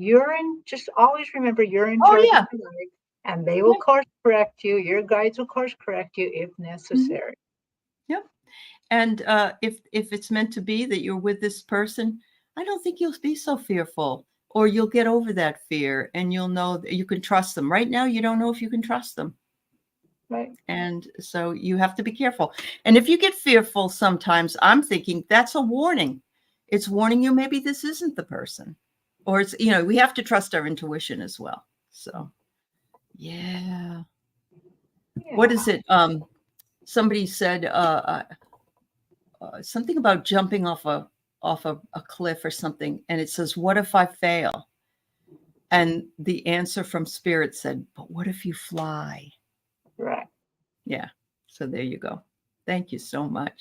Speaker 2: Just always remember you're in charge of your life, and they will course correct you. Your guides will course correct you if necessary.
Speaker 1: Yeah. And if it's meant to be that you're with this person, I don't think you'll be so fearful, or you'll get over that fear and you'll know that you can trust them. Right now, you don't know if you can trust them.
Speaker 2: Right.
Speaker 1: And so you have to be careful. And if you get fearful sometimes, I'm thinking that's a warning. It's warning you maybe this isn't the person. Or it's, we have to trust our intuition as well. So, yeah. What is it? Somebody said something about jumping off a cliff or something, and it says, what if I fail? And the answer from Spirit said, but what if you fly?
Speaker 2: Right.
Speaker 1: Yeah. So there you go. Thank you so much.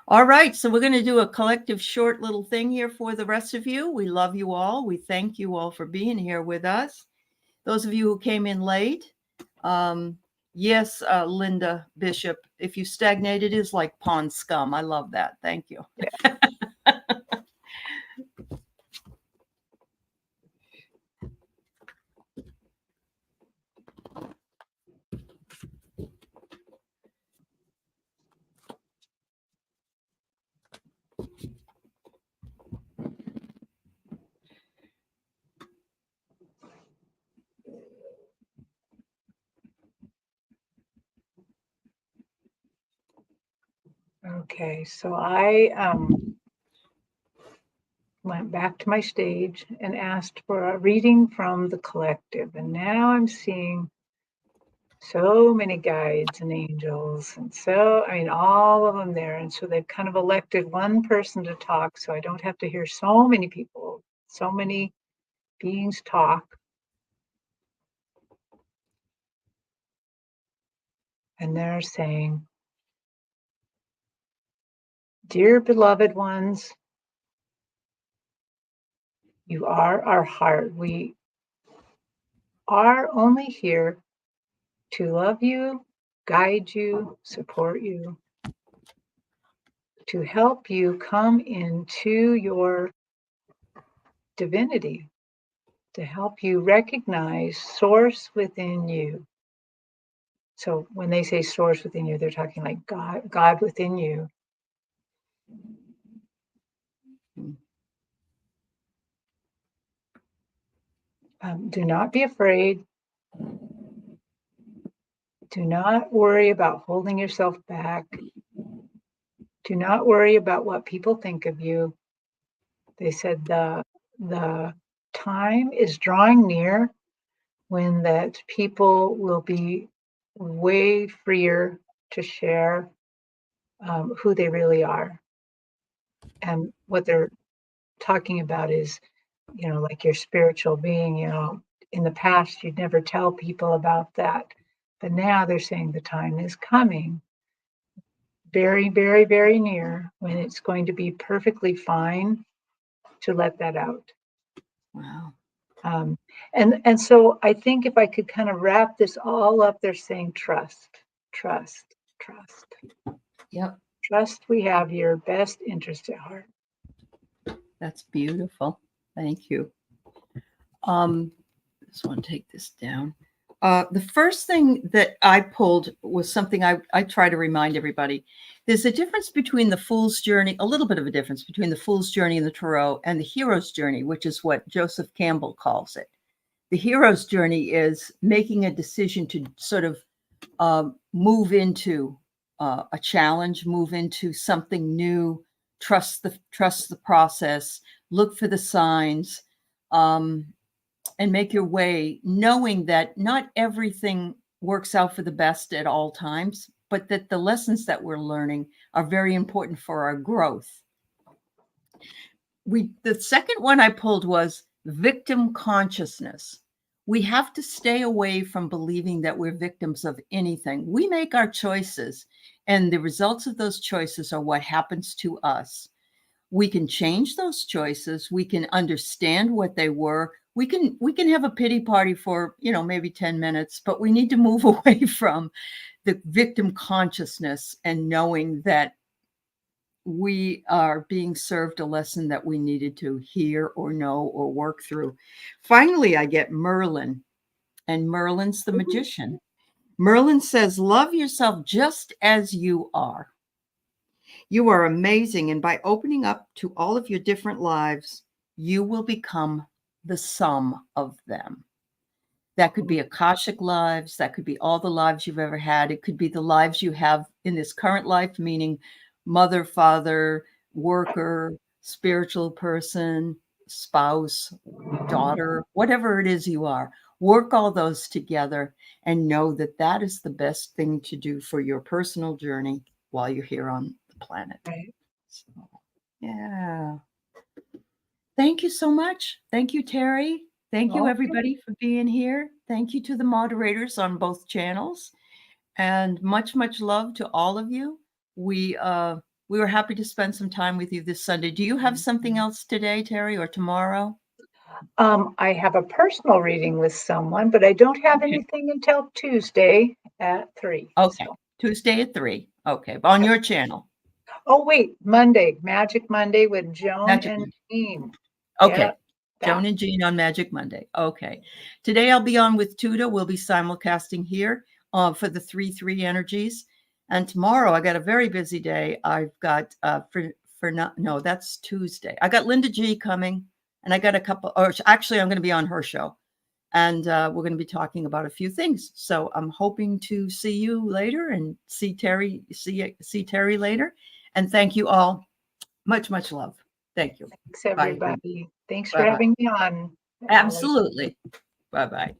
Speaker 1: All right. So we're going to do a collective short little thing here for the rest of you. We love you all. We thank you all for being here with us. Those of you who came in late, yes, Linda Bishop, if you stagnate, it is like pond scum. I love that. Thank you.
Speaker 2: Yeah. Okay, so I went back to my stage and asked for a reading from the collective. And now I'm seeing so many guides and angels. And all of them there. And so they've kind of elected one person to talk. So I don't have to hear so many people, so many beings talk. And they're saying, dear beloved ones, you are our heart. We are only here to love you, guide you, support you, to help you come into your divinity, to help you recognize source within you. So when they say source within you, they're talking like God within you. Do not be afraid. Do not worry about holding yourself back. Do not worry about what people think of you. They said the time is drawing near when that people will be way freer to share who they really are. And what they're talking about is, like your spiritual being, in the past, you'd never tell people about that. But now they're saying the time is coming, very, very, very near, when it's going to be perfectly fine to let that out.
Speaker 1: Wow.
Speaker 2: And so I think if I could kind of wrap this all up, they're saying trust, trust, trust.
Speaker 1: Yep.
Speaker 2: Trust we have your best interest at heart.
Speaker 1: That's beautiful. Thank you. Just want to take this down. The first thing that I pulled was something I try to remind everybody. There's a difference between the Fool's Journey, a little bit of a difference between the Fool's Journey in the Tarot and the Hero's Journey, which is what Joseph Campbell calls it. The Hero's Journey is making a decision to sort of move into a challenge, move into something new, trust the process, look for the signs, and make your way, knowing that not everything works out for the best at all times, but that the lessons that we're learning are very important for our growth. The second one I pulled was victim consciousness. We have to stay away from believing that we're victims of anything. We make our choices, and the results of those choices are what happens to us. We can change those choices. We can understand what they were. We can have a pity party for, maybe 10 minutes, but we need to move away from the victim consciousness and knowing that we are being served a lesson that we needed to hear or know or work through. Finally, I get Merlin, and Merlin's the magician. Merlin says, love yourself just as you are. You are amazing, and by opening up to all of your different lives, you will become the sum of them. That could be Akashic lives. That could be all the lives you've ever had. It could be the lives you have in this current life, meaning mother, father, worker, spiritual person, spouse, daughter, whatever it is you are. Work all those together and know that that is the best thing to do for your personal journey while you're here on the planet.
Speaker 2: Right.
Speaker 1: So, yeah. Thank you so much. Thank you, Teri. Thank you, everybody, for being here. Thank you to the moderators on both channels. And much, much love to all of you. We were happy to spend some time with you this Sunday. Do you have something else today, Teri, or tomorrow?
Speaker 2: I have a personal reading with someone, but I don't have anything until Tuesday at 3.
Speaker 1: Okay,
Speaker 2: so.
Speaker 1: Tuesday at 3. Okay, on your channel.
Speaker 2: Oh, wait, Monday, Magic Monday with Joan and Jean.
Speaker 1: Okay,
Speaker 2: Yeah,
Speaker 1: Joan and Jean on Magic Monday. Okay, today I'll be on with Tuda. We'll be simulcasting here for the 3-3 energies. And tomorrow I got a very busy day. I've got that's Tuesday. I got Linda G coming, and I got a couple, or actually I'm going to be on her show, and we're going to be talking about a few things. So I'm hoping to see you later and see Teri later. And thank you all. Much, much love. Thank you.
Speaker 2: Thanks, everybody.
Speaker 1: Bye.
Speaker 2: Thanks
Speaker 1: Bye-bye.
Speaker 2: for having me on.
Speaker 1: Absolutely. Bye-bye.